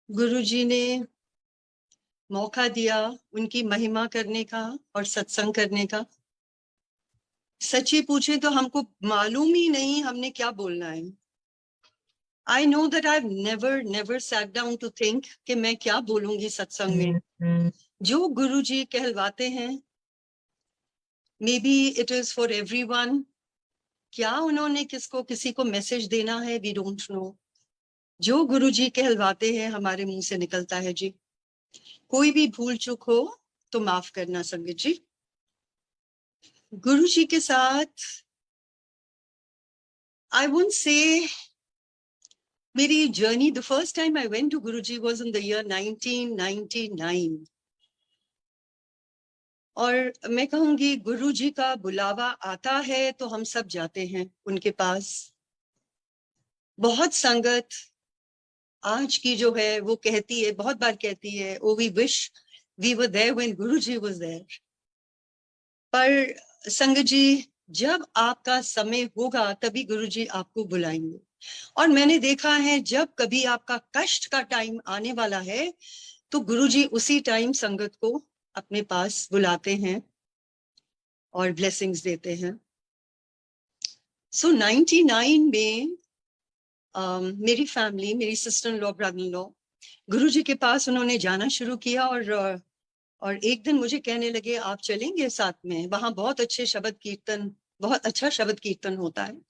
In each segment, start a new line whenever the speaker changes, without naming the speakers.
गुरुजी ने मौका दिया उनकी महिमा करने का और सत्संग करने का। सच्ची पूछे तो हमको मालूम ही नहीं हमने क्या बोलना है। I know that I've never sat down to think कि मैं क्या बोलूंगी सत्संग में। जो गुरुजी कहलवाते हैं, maybe it is for everyone। क्या उन्होंने किसी को मैसेज देना है, we don't know। जो गुरुजी कहलवाते हैं हमारे मुंह से निकलता है जी। कोई भी भूल चूक हो तो माफ करना संगत जी। गुरुजी के साथ I won't say मेरी journey, the first time I went to Guruji was in the year 1999। और मैं कहूंगी गुरुजी का बुलावा आता है तो हम सब जाते हैं उनके पास। बहुत संगत आज की जो है वो कहती है, बहुत बार कहती है, oh we wish we were there when Guruji was there. पर संगत जी, जब आपका समय होगा तभी गुरुजी आपको बुलाएंगे। और मैंने देखा है जब कभी आपका कष्ट का टाइम आने वाला है तो गुरुजी उसी टाइम संगत को अपने पास बुलाते हैं और ब्लेसिंग्स देते हैं। सो 99 में मेरी फैमिली, मेरी sister in law, brother in law Guruji के पास उन्होंने जाना शुरू किया। और एक दिन मुझे कहने लगे आप चलेंगे साथ में, वहां बहुत अच्छे शब्द कीर्तन, बहुत अच्छा शब्द कीर्तन होता है।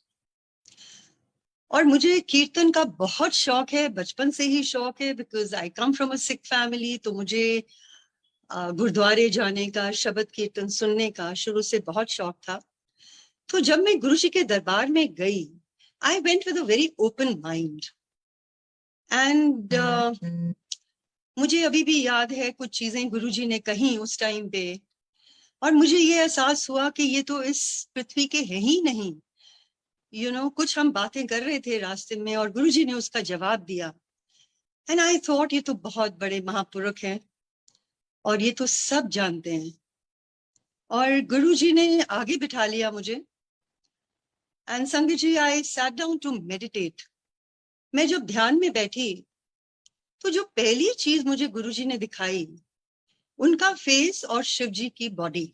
और मुझे कीर्तन का बहुत शौक है, बचपन से ही शौक है, because I come from a Sikh family. तो मुझे गुरुद्वारे जाने का, शब्द कीर्तन सुनने का शुरू से बहुत शौक था। तो जब मैं गुरुजी के दरबार में गई, I went with a very open mind. And मुझे अभी भी याद है कुछ चीजें गुरुजी ने कही उस टाइम पे, और मुझे ये एहसास हुआ कि ये तो इस पृथ्वी के है ही नहीं। कुछ हम बातें कर रहे थे रास्ते में और गुरुजी ने उसका जवाब दिया। एंड आई थॉट ये तो बहुत बड़े महापुरुष हैं और ये तो सब जानते हैं। और गुरुजी ने आगे बिठा लिया मुझे। एंड संगत ji, I sat down to meditate. मैं जब ध्यान में बैठी तो जो पहली चीज मुझे गुरुजी ने दिखाई, उनका फेस और शिव जी की बॉडी।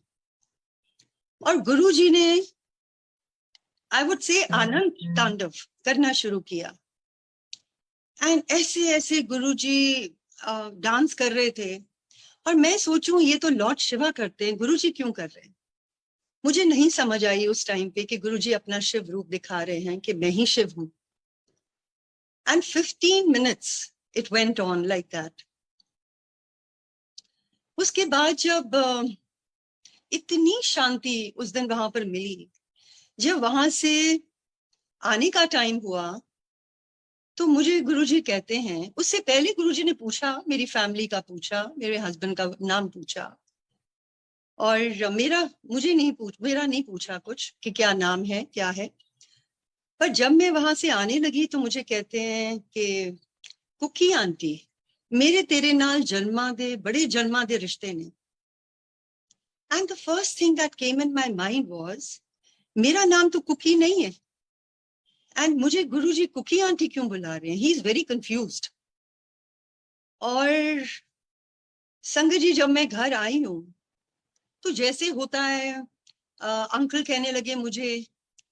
और गुरुजी ने, आई वुड से, आनंद तांडव करना शुरू किया। एंड ऐसे ऐसे गुरुजी डांस कर रहे थे। और मैं सोचूं ये तो लॉर्ड शिवा करते हैं, गुरुजी क्यों कर रहे हैं? मुझे नहीं समझ आई उस टाइम पे कि गुरुजी अपना शिव रूप दिखा रहे हैं कि मैं ही शिव हूं। And 15 minutes it went on like that. उसके बाद जब इतनी शांति उस दिन वहां पर मिली, जब वहां से आने का टाइम हुआ तो मुझे गुरुजी कहते हैं, उससे पहले गुरुजी ने पूछा, मेरी फैमिली का पूछा, मेरे हस्बैंड का नाम पूछा। और मेरा नहीं पूछा कुछ कि क्या नाम है क्या है। पर जब मैं वहां से आने लगी तो मुझे कहते हैं कि कुकी आंटी, मेरे तेरे नाल जन्मा दे, बड़े जन्मा दे रिश्ते ने। And the first thing that came in my mind was, मेरा नाम तो कुकी नहीं है। एंड मुझे गुरुजी कुकी आंटी क्यों बुला रहे हैं? He is very confused. और संगत जी, जब मैं घर आई हूं तो जैसे होता है, अंकल कहने लगे मुझे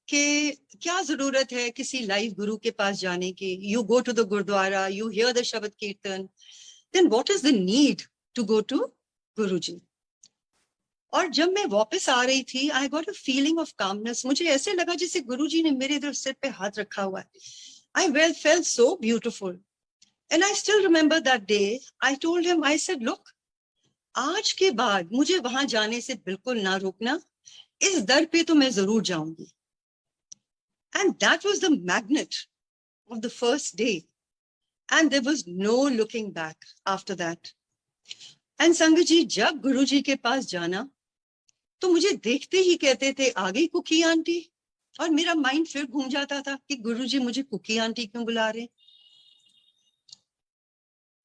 कि क्या जरूरत है किसी लाइव गुरु के पास जाने की, you go to the gurudwara, you hear the shabad kirtan, then what is the need to go to Guruji. और जब मैं वापस आ रही थी, I got a feeling of calmness. मुझे ऐसे लगा जैसे गुरुजी ने मेरे इधर सिर पे हाथ रखा हुआ है। I felt so beautiful. And I still remember that day. I told him, I said, look, आज के बाद मुझे वहां जाने से बिल्कुल ना रोकना, इस दर पे तो मैं जरूर जाऊंगी। And that was the magnet of the first day. And there was no looking back after that. And संगत जी, जब गुरुजी के पास जाना तो मुझे देखते ही कहते थे, आ गई कुकी आंटी। और मेरा माइंड फिर घूम जाता था कि गुरुजी मुझे कुकी आंटी क्यों बुला रहे।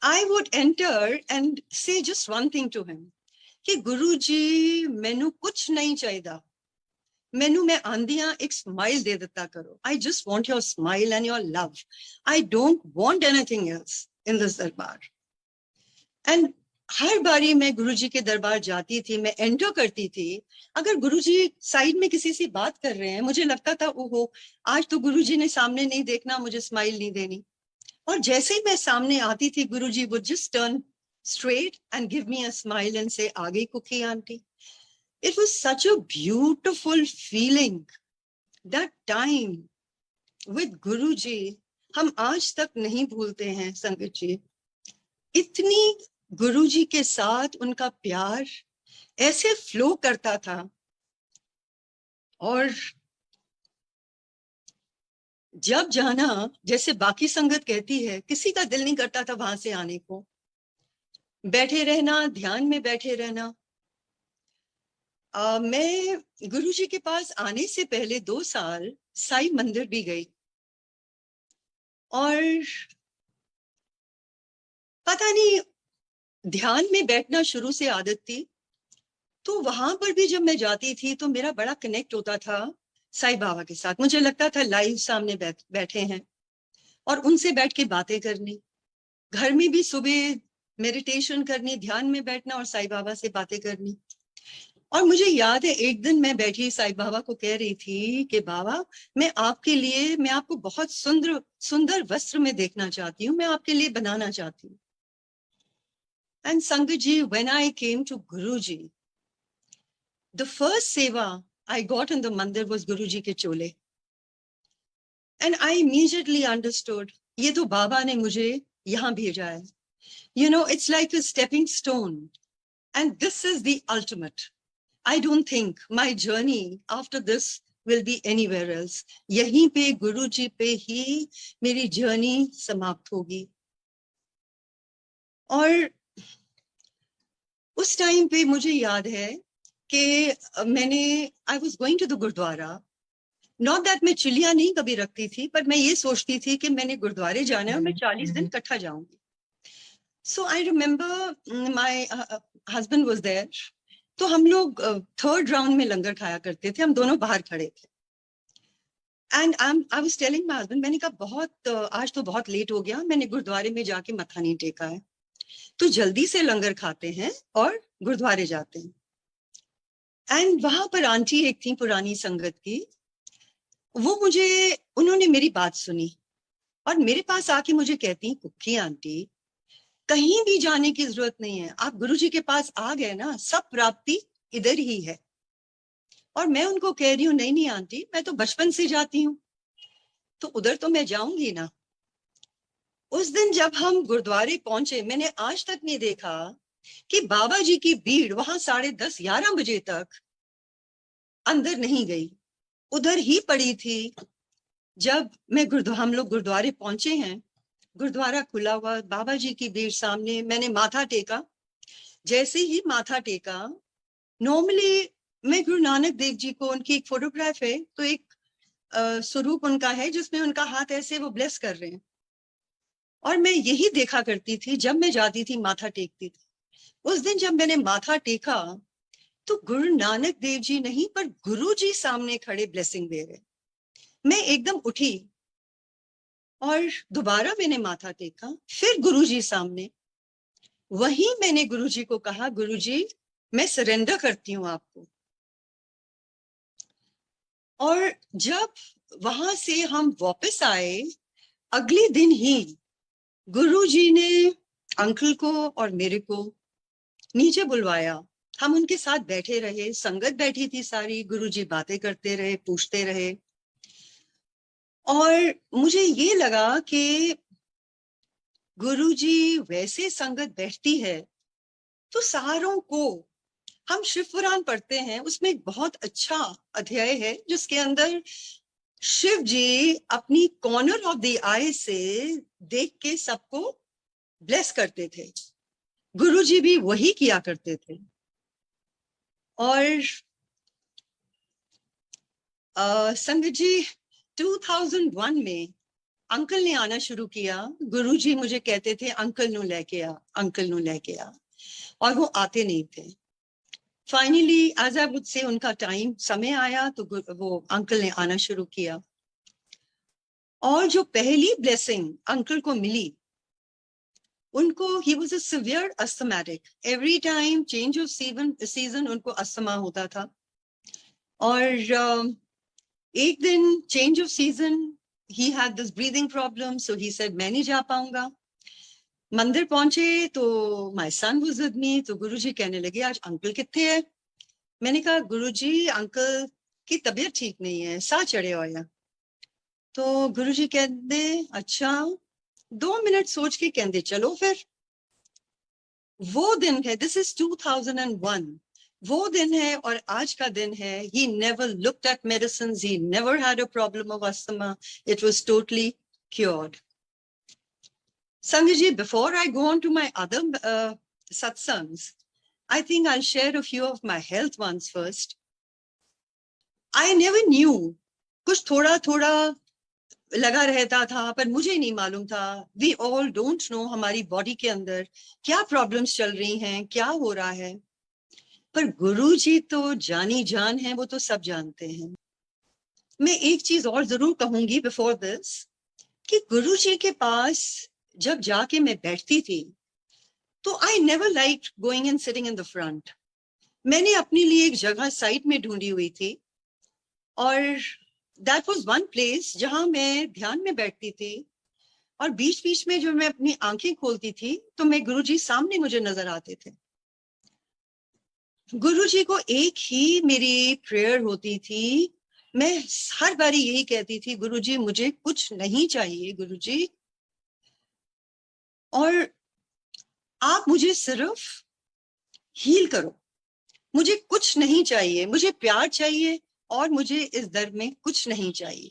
I would enter and say just one thing to him कि गुरुजी, मैनू कुछ नहीं चाहिए, मैनू मैं आंदियां एक स्माइल दे देता करो। I just want your smile and your love. I don't want anything else. in this darbar. And हर बारी मैं गुरुजी के दरबार जाती थी, मैं एंटर करती थी, अगर गुरुजी साइड में किसी से बात कर रहे हैं, मुझे लगता था ओहो आज तो गुरुजी ने सामने नहीं देखना, मुझे स्माइल नहीं देनी. और जैसे ही मैं सामने आती थी, गुरुजी would just turn straight and give me a smile and say, आ गई Cookie aunty. It was such a beautiful feeling. That time with Guruji हम आज तक नहीं भूलते हैं संगत जी. इतनी गुरुजी के साथ उनका प्यार ऐसे फ्लो करता था. और जब जाना, जैसे बाकी संगत कहती है, किसी का दिल नहीं करता था वहां से आने को, बैठे रहना, ध्यान में बैठे रहना. मैं गुरुजी के पास आने से पहले 2 साल साई मंदिर भी गई. और पता नहीं, ध्यान में बैठना शुरू से आदत थी, तो वहां पर भी जब मैं जाती थी तो मेरा बड़ा कनेक्ट होता था साईं बाबा के साथ. मुझे लगता था लाइव सामने बैठे हैं और उनसे बैठ के बातें करनी. घर में भी सुबह मेडिटेशन करनी, ध्यान में बैठना और साईं बाबा से बातें करनी. और मुझे याद है एक दिन मैं बैठी साईं बाबा को कह रही थी कि बाबा मैं आपके लिए, मैं आपको बहुत सुंदर सुंदर वस्त्र में देखना चाहती हूँ, मैं आपके लिए बनाना चाहती हूँ. एंड संगत ji, when I came to Guruji, the first seva I got in the mandir was Guruji ke chole. And I immediately understood, ye to Baba ne mujhe yahan bheja hai. You know, it's like a stepping stone. And this is the ultimate. I don't think my journey after this will be anywhere else. Yahin pe Guruji pe hi meri journey समाप्त होगी. और उस time पे मुझे याद है कि मैंने, I was going to the gurdwara. Not that मैं चिलिया नहीं कभी रखती थी, पर मैं ये सोचती थी कि मैंने गुरुद्वारे जाना है और मैं 40 दिन इकट्ठा जाऊंगी. So I remember my husband was there. तो हम लोग 3rd राउंड में लंगर खाया करते थे, हम दोनों बाहर खड़े थे. And I was telling my husband, मैंने कहा बहुत आज तो बहुत लेट हो गया, मैंने गुरुद्वारे में जाके मत्था नहीं टेका है, तो जल्दी से लंगर खाते हैं और गुरुद्वारे जाते हैं. एंड वहां पर आंटी एक थी पुरानी संगत की, वो उन्होंने मेरी बात सुनी और मेरे पास आके मुझे कहती, कुकी आंटी कहीं भी जाने की जरूरत नहीं है, आप गुरुजी के पास आ गए ना, सब प्राप्ति इधर ही है. और मैं उनको कह रही हूँ, नहीं नहीं आंटी, मैं तो बचपन से जाती हूँ, तो उधर तो मैं जाऊंगी ना. उस दिन जब हम गुरुद्वारे पहुंचे, मैंने आज तक नहीं देखा कि बाबा जी की भीड़ वहां 10:30 11 बजे तक अंदर नहीं गई, उधर ही पड़ी थी. जब हम लोग गुरुद्वारे पहुंचे हैं, गुरुद्वारा खुला हुआ, बाबा जी की भीड़ सामने, मैंने माथा टेका. जैसे ही माथा टेका, नॉर्मली मैं गुरु नानक देव जी को, उनकी एक फोटोग्राफ है, तो एक स्वरूप उनका है जिसमें उनका हाथ ऐसे वो ब्लेस कर रहे हैं. और मैं यही देखा करती थी जब मैं जाती थी, माथा टेकती थी. उस दिन जब मैंने माथा टेका तो गुरु नानक देव जी नहीं, पर गुरु जी सामने खड़े ब्लेसिंग दे रहे. मैं एकदम उठी और दोबारा मैंने माथा टेका, फिर गुरुजी सामने. वहीं मैंने गुरुजी को कहा, गुरुजी मैं सरेंडर करती हूँ आपको. और जब वहां से हम वापस आए, अगले दिन ही गुरुजी ने अंकल को और मेरे को नीचे बुलवाया. हम उनके साथ बैठे रहे, संगत बैठी थी सारी, गुरुजी बातें करते रहे, पूछते रहे. और मुझे ये लगा कि गुरुजी वैसे संगत बैठती है तो सारों को, हम शिव पुराण पढ़ते हैं, उसमें एक बहुत अच्छा अध्याय है जिसके अंदर शिव जी अपनी कॉर्नर ऑफ द आई से देख के सबको ब्लेस करते थे. गुरुजी भी वही किया करते थे. और संगत जी 2001 में अंकल ने आना शुरू किया. गुरुजी मुझे कहते थे अंकल नु लेके आ, अंकल नु लेके आ, और वो आते नहीं थे. Finally as I would say उनका टाइम, समय आया तो वो अंकल ने आना शुरू किया. और जो पहली ब्लेसिंग अंकल को मिली उनको he was a severe asthmatic. Every time change of season उनको अस्थमा होता था. और एक दिन change of season he had this breathing problem, so he said मैं नहीं जा पाऊंगा. मंदिर पहुंचे तो my son was with me, तो गुरुजी कहने लगे आज अंकल कितने हैं. मैंने कहा गुरुजी अंकल की तबीयत ठीक नहीं है, साह चढ़े होया. तो गुरुजी कहते अच्छा. 2 मिनट सोच के कहते चलो फिर. वो दिन है, दिस इज 2001. वो दिन है और आज का दिन है. He never looked at medicines. He never had a problem of asthma. It was totally cured. Sangaji, before I go on to my other satsangs, I think I'll share a few of my health ones first. I never knew. कुछ थोड़ा थोड़ा लगा रहता था पर मुझे नहीं मालूम था. We all don't know हमारी बॉडी के अंदर क्या प्रॉब्लम्स चल रही हैं, क्या हो रहा है. पर गुरुजी तो जानी जान है, वो तो सब जानते हैं. मैं एक चीज और जरूर कहूंगी बिफोर दिस कि गुरुजी के पास जब जाके मैं बैठती थी तो I never like going and sitting in the front. मैंने अपने लिए एक जगह साइड में ढूंढी हुई थी और दैट वाज वन प्लेस जहां मैं ध्यान में बैठती थी. और बीच बीच में जब मैं अपनी आंखें खोलती थी तो मैं गुरुजी सामने मुझे नजर आते थे. गुरुजी को एक ही मेरी प्रेयर होती थी. मैं हर बारी यही कहती थी गुरुजी मुझे कुछ नहीं चाहिए गुरुजी, और आप मुझे सिर्फ हील करो. मुझे कुछ नहीं चाहिए, मुझे प्यार चाहिए और मुझे इस दर्द में कुछ नहीं चाहिए.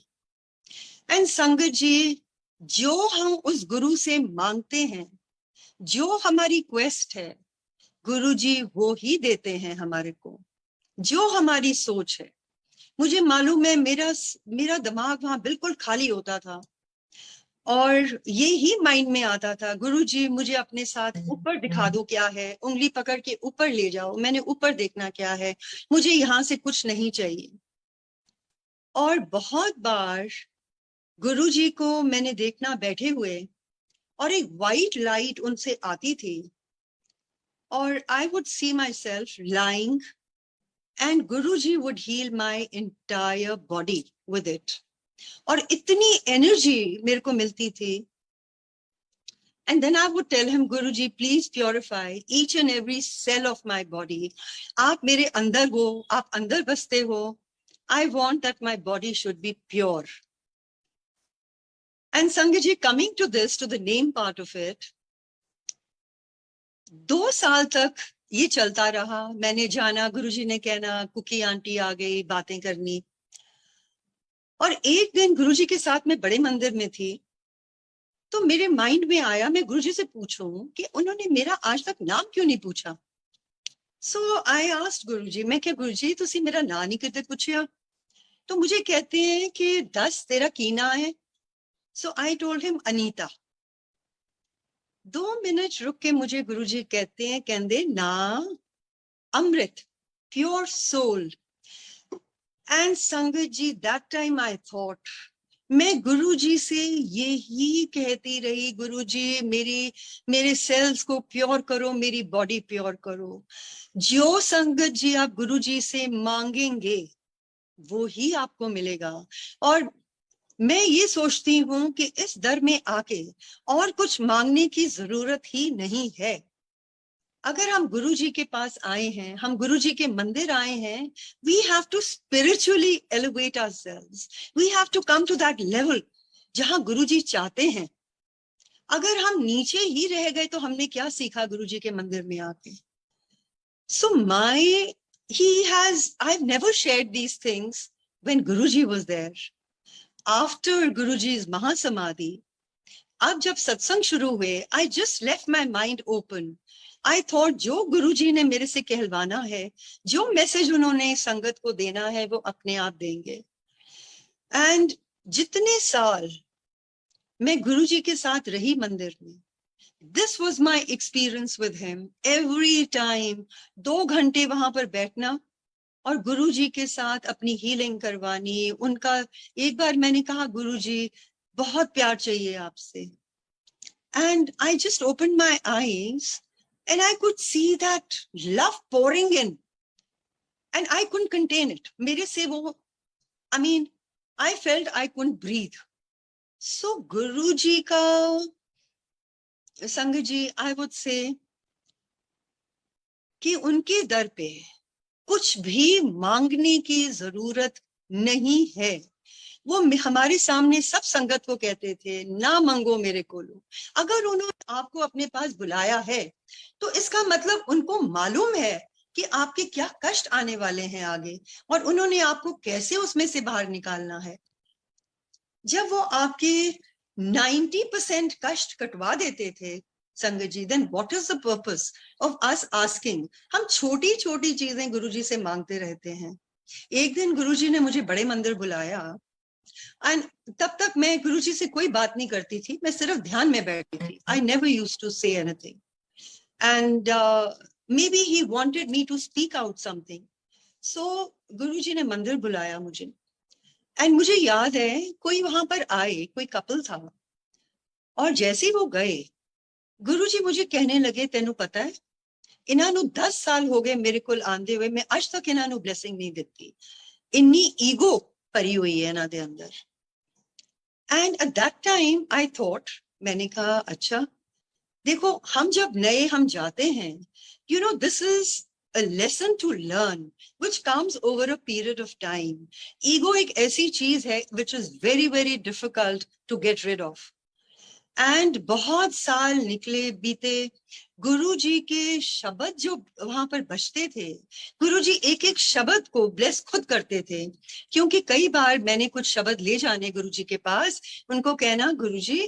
एंड संगत जी, जो हम उस गुरु से मांगते हैं, जो हमारी क्वेस्ट है, गुरुजी वो ही देते हैं हमारे को. जो हमारी सोच है, मुझे मालूम है मेरा दिमाग वहां बिल्कुल खाली होता था और ये ही माइंड में आता था गुरुजी मुझे अपने साथ ऊपर दिखा दो क्या है, उंगली पकड़ के ऊपर ले जाओ, मैंने ऊपर देखना क्या है, मुझे यहाँ से कुछ नहीं चाहिए. और बहुत बार गुरुजी को मैंने देखना बैठे हुए और एक वाइट लाइट उनसे आती थी और I would see my self lying and Guruji would heal my entire body with it. और इतनी एनर्जी मेरे को मिलती थी. And then I would tell him, Guruji, please purify each and every cell of my body. आप मेरे अंदर हो, आप अंदर बसते हो. I want that my body should be pure. And Sangaji, coming to this, to the name part of it, 2 साल तक ये चलता रहा. मैंने जाना, गुरुजी ने कहना कुकी आंटी आ गई, बातें करनी. और एक दिन गुरुजी के साथ मैं बड़े मंदिर में थी तो मेरे माइंड में आया मैं गुरुजी से पूछूं कि उन्होंने मेरा आज तक नाम क्यों नहीं पूछा. सो आई आस्क्ड गुरुजी, मैं क्या गुरुजी तुसी मेरा नाम नहीं कदे पूछया. तो मुझे कहते हैं कि 10 तेरा की ना है. So I told him Anita. 2 minute रुक के मुझे गुरुजी कहते हैं, कहते ना अमृत, प्योर सोल. एंड संगत ji, that time I thought, मैं गुरुजी से यही कहती रही, गुरुजी मेरे सेल्स को प्योर करो, मेरी बॉडी प्योर करो. जो संगत जी आप गुरुजी से मांगेंगे वो ही आपको मिलेगा. और मैं ये सोचती हूँ कि इस दर में आके और कुछ मांगने की जरूरत ही नहीं है. अगर हम गुरुजी के पास आए हैं, हम गुरुजी के मंदिर आए हैं, we have to spiritually elevate ourselves. We have to come to that level जहां गुरुजी चाहते हैं. अगर हम नीचे ही रह गए तो हमने क्या सीखा गुरुजी के मंदिर में आके. So I've never shared these things when Guruji was there. After Guruji's Mahasamadhi, अब जब सत्संग शुरू हुए, I just left my mind open. I thought जो गुरुजी ने मेरे से कहलवाना है, जो मैसेज उन्होंने संगत को देना है, वो अपने आप देंगे. And जितने साल मैं गुरुजी के साथ रही मंदिर में, this was my experience with him. Every time 2 घंटे वहां पर बैठना और गुरुजी के साथ अपनी हीलिंग करवानी. उनका एक बार मैंने कहा गुरुजी बहुत प्यार चाहिए आपसे. And I just opened my eyes and I could see that love pouring in. And I couldn't contain it. मेरे से वो, I mean, I felt I couldn't breathe. So Guruji ka, Sangat I would say कि उनके दर पे कुछ भी मांगने की जरूरत नहीं है। वो हमारे सामने सब संगत को कहते थे, ना मांगो मेरे को लो। अगर उन्होंने आपको अपने पास बुलाया है तो इसका मतलब उनको मालूम है कि आपके क्या कष्ट आने वाले हैं आगे, और उन्होंने आपको कैसे उसमें से बाहर निकालना है। जब वो आपके 90% कष्ट कटवा देते थे संगत जी, then what is the purpose of us asking? हम छोटी छोटी चीजें गुरुजी से मांगते रहते हैं। एक दिन गुरुजी ने मुझे बड़े मंदिर बुलाया, एंड तब तक मैं गुरुजी से कोई बात नहीं करती थी, मैं सिर्फ ध्यान में बैठी थी। I never used to say anything, and maybe he wanted me to speak out something. So Guruji ने मंदिर बुलाया मुझे, एंड मुझे याद है कोई वहां पर आए, कोई कपल था, और जैसे ही वो गए गुरुजी मुझे कहने लगे, तेनू पता है इन्हां 10 साल हो गए मेरे को आंदे हुए, मैं आज तक इन्हां ब्लेसिंग नहीं दिती, इन्नी ईगो भरी हुई है इन्हां दे अंदर। And eight that time I thought, मैंने कहा अच्छा देखो, हम जब नए हम जाते हैं, you know this is a lesson to learn which comes over a period of time. Ego एक ऐसी चीज है which is very very difficult to get rid of. And बहुत साल निकले बीते, गुरुजी के शब्द जो वहां पर बजते थे, गुरुजी एक एक शब्द को ब्लेस खुद करते थे। क्योंकि कई बार मैंने कुछ शब्द ले जाने गुरुजी के पास, उनको कहना गुरुजी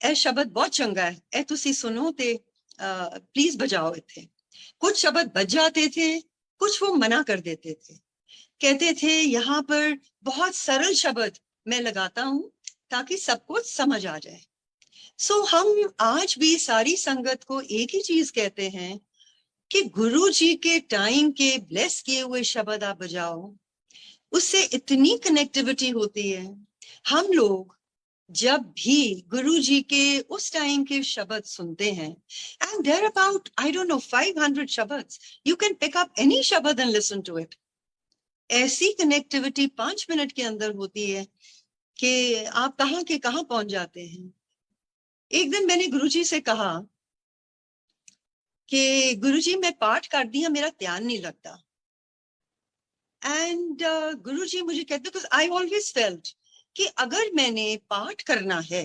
ए शब्द बहुत चंगा है, ए तुसी सुनो ते प्लीज बजाओ इथे। कुछ शब्द बज जाते थे, कुछ वो मना कर देते थे, कहते थे यहाँ पर बहुत सरल शब्द मैं लगाता हूँ ताकि सबको समझ आ जाए। सो हम आज भी सारी संगत को एक ही चीज कहते हैं कि गुरु जी के टाइम के ब्लेस किए हुए शब्द आप बजाओ, उससे इतनी कनेक्टिविटी होती है। हम लोग जब भी गुरु जी के उस टाइम के शब्द सुनते हैं, and there about I don't know 500 शब्द, you can pick up any शब्द एंड लिसन टू इट। ऐसी कनेक्टिविटी 5 मिनट के अंदर होती है कि आप कहाँ के कहाँ पहुंच जाते हैं। एक दिन मैंने गुरुजी से कहा कि गुरुजी मैं पाठ कर दिया, मेरा ध्यान नहीं लगता। एंड गुरुजी मुझे कहते, बिकॉज आई ऑलवेज फेल्ट कि अगर मैंने पाठ करना है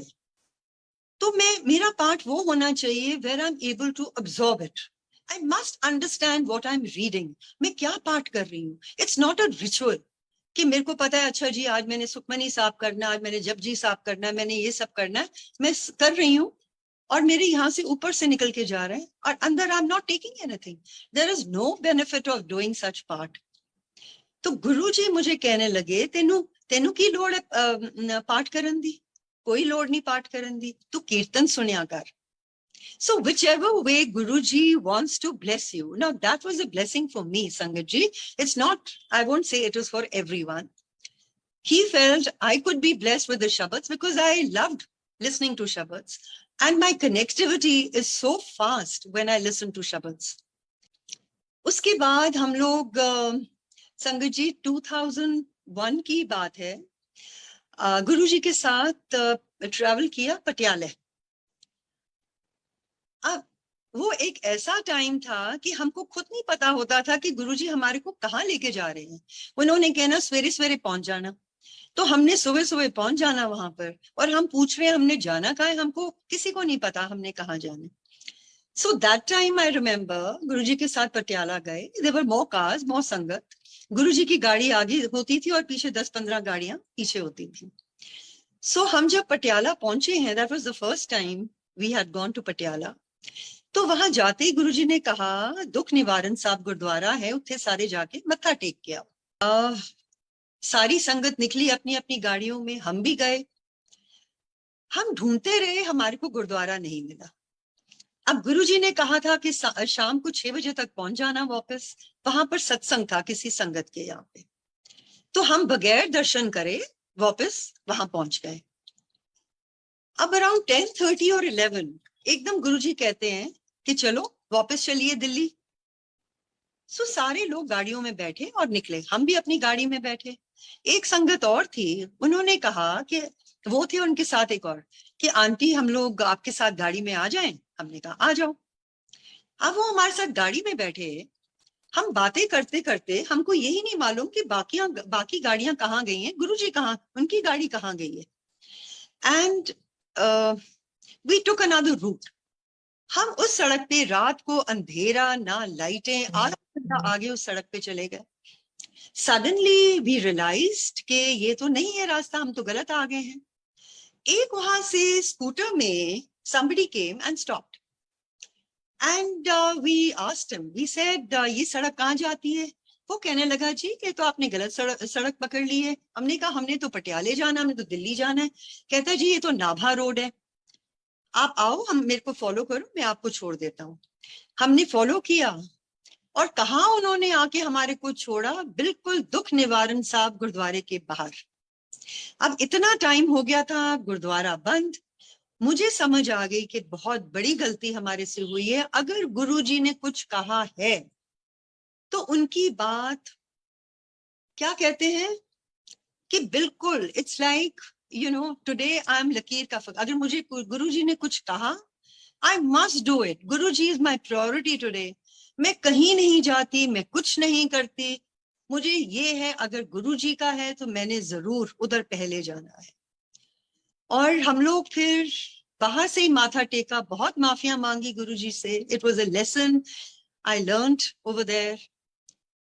तो मेरा पाठ वो होना चाहिए where I am able to absorb it. I must understand what I am reading, मैं क्या पाठ कर रही हूँ। इट्स नॉट अ रिचुअल कि मेरे को पता है अच्छा जी आज मैंने सुखमनी साफ करना, आज मैंने जपजी साफ करना है, मैंने ये सब करना है, मैं कर रही हूँ और मेरे यहाँ से ऊपर से निकल के जा रहे हैं और अंदर I am not taking anything. There is no benefit of doing such part. तो गुरुजी मुझे कहने लगे, तेनू तेनू की लोड़ है पाठ करन दी? कोई लोड़ नहीं पाठ करन दी, तू कीर्तन सुनिया कर। So whichever way Guruji wants to bless you. Now that was a blessing for me, Sangatji. It's not, I won't say it was for everyone. He felt I could be blessed with the Shabads because I loved listening to Shabads. And my connectivity is so fast when I listen to Shabads. उसके बाद हम लोग संगत जी 2001 की बात है, गुरुजी के साथ ट्रैवल किया पटियाला। अब वो एक ऐसा टाइम था कि हमको खुद नहीं पता होता था कि गुरुजी हमारे को कहाँ लेके जा रहे हैं। उन्होंने कहना सवेरे सवेरे पहुंच जाना, तो हमने सुबह सुबह पहुंच जाना वहां पर, और हम पूछ रहे हैं हमने जाना कहाँ है, हमको किसी को नहीं पता हमने कहाँ जाना। So that time I remember Guruji के साथ पटियाला गए, देयर वर मोर कार्स, मोर संगत। गुरुजी की गाड़ी आगे होती थी और पीछे 10-15 गाड़ियां पीछे होती थी। सो हम जब पटियाला पहुंचे हैं, that was the first time we had gone to Patiala. तो वहां जाते ही गुरुजी ने कहा दुख निवारण साहब गुरुद्वारा है, उत्थे सारे जाके मत्था टेक के आओ। सारी संगत निकली अपनी अपनी गाड़ियों में, हम भी गए। हम ढूंढते रहे, हमारे को गुरुद्वारा नहीं मिला। अब गुरुजी ने कहा था कि शाम को 6 बजे तक पहुंच जाना वापस, वहां पर सत्संग था किसी संगत के यहाँ पे। तो हम बगैर दर्शन करे वापस वहां पहुंच गए। अब अराउंड 10:30 और 11 एकदम गुरुजी कहते हैं कि चलो वापस चलिए दिल्ली। सो सारे लोग गाड़ियों में बैठे और निकले, हम भी अपनी गाड़ी में बैठे। एक संगत और थी, उन्होंने कहा कि वो थे उनके साथ एक और, कि आंटी हम लोग आपके साथ गाड़ी में आ जाएं। हमने कहा आ जाओ। अब वो हमारे साथ गाड़ी में बैठे, हम बातें करते करते हमको यही नहीं मालूम कि बाकी गाड़ियां कहाँ गई हैं, गुरुजी कहाँ, उनकी गाड़ी कहाँ गई है। And we took another route. हम उस सड़क पे, रात को अंधेरा, ना लाइटें, आधा घंटा आगे उस सड़क पे चले गए। सडनली वी रियलाइज्ड कि ये तो नहीं है रास्ता, हम तो गलत आ गए हैं। एक वहां से स्कूटर में somebody came and stopped and we asked him, we said ये सड़क कहाँ जाती है? वो कहने लगा जी कि तो आपने गलत सड़क पकड़ ली है। हमने कहा हमने तो पटियाले जाना, हमने तो दिल्ली जाना है। कहता जी ये तो नाभा रोड है, आप आओ, हम मेरे को फॉलो करो, मैं आपको छोड़ देता हूँ। हमने फॉलो किया और कहाँ उन्होंने आके हमारे को छोड़ा, बिल्कुल दुख निवारण साहब गुरुद्वारे के बाहर। अब इतना टाइम हो गया था, गुरुद्वारा बंद। मुझे समझ आ गई कि बहुत बड़ी गलती हमारे से हुई है। अगर गुरुजी ने कुछ कहा है तो उनकी बात, क्या कहते हैं कि बिल्कुल it's like you know today I am लकीर का फक। अगर मुझे गुरुजी ने कुछ कहा, I must do it. Guruji is my priority today. मैं कहीं नहीं जाती, मैं कुछ नहीं करती, मुझे ये है अगर गुरुजी का है तो मैंने जरूर उधर पहले जाना है। और हम लोग फिर बाहर से ही माथा टेका, बहुत माफिया मांगी गुरुजी से। It was a lesson I learned over there.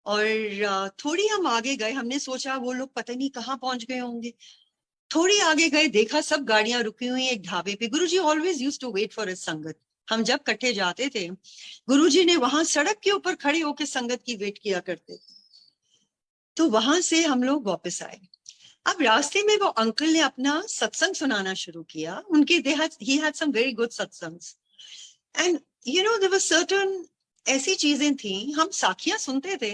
और थोड़ी हम आगे गए, हमने सोचा वो लोग पता नहीं कहाँ पहुंच गए होंगे। थोड़ी आगे गए, देखा सब गाड़ियां रुकी हुई एक ढाबे पे। Guruji always used to wait for his sangat. हम जब कट्ठे जाते थे, गुरुजी ने वहां सड़क के ऊपर खड़े होकर संगत की वेट किया करते थे। तो वहां से हम लोग वापस आए। अब रास्ते में वो अंकल ने अपना सत्संग सुनाना शुरू किया। उनके he had some very good satsangs and you know there were certain ऐसी चीजें थी, हम साखियां सुनते थे,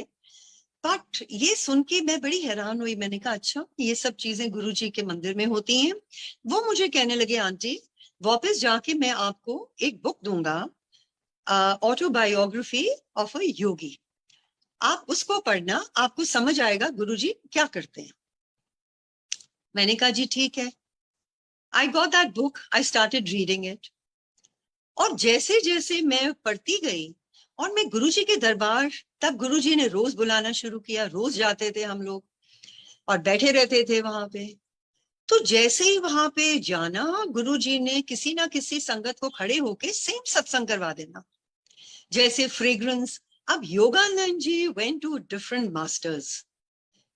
बट ये सुन के मैं बड़ी हैरान हुई। मैंने कहा अच्छा ये सब चीजें गुरुजी के मंदिर में होती हैं। वो मुझे कहने लगे आंटी वापस जाके मैं आपको एक बुक दूंगा, ऑटोबायोग्राफी ऑफ अ योगी, आप उसको पढ़ना, आपको समझ आएगा गुरुजी क्या करते हैं। मैंने कहा जी ठीक है। I got that book, I started reading it. और जैसे जैसे मैं पढ़ती गई और मैं गुरुजी के दरबार, तब गुरुजी ने रोज बुलाना शुरू किया, रोज जाते थे हम लोग और बैठे रहते थे वहां पे। तो जैसे ही वहां पे जाना, गुरुजी ने किसी ना किसी संगत को खड़े होके सेम सत्संग करवा देना। जैसे फ्रेग्रेंस, अब Yogananda ji went to different masters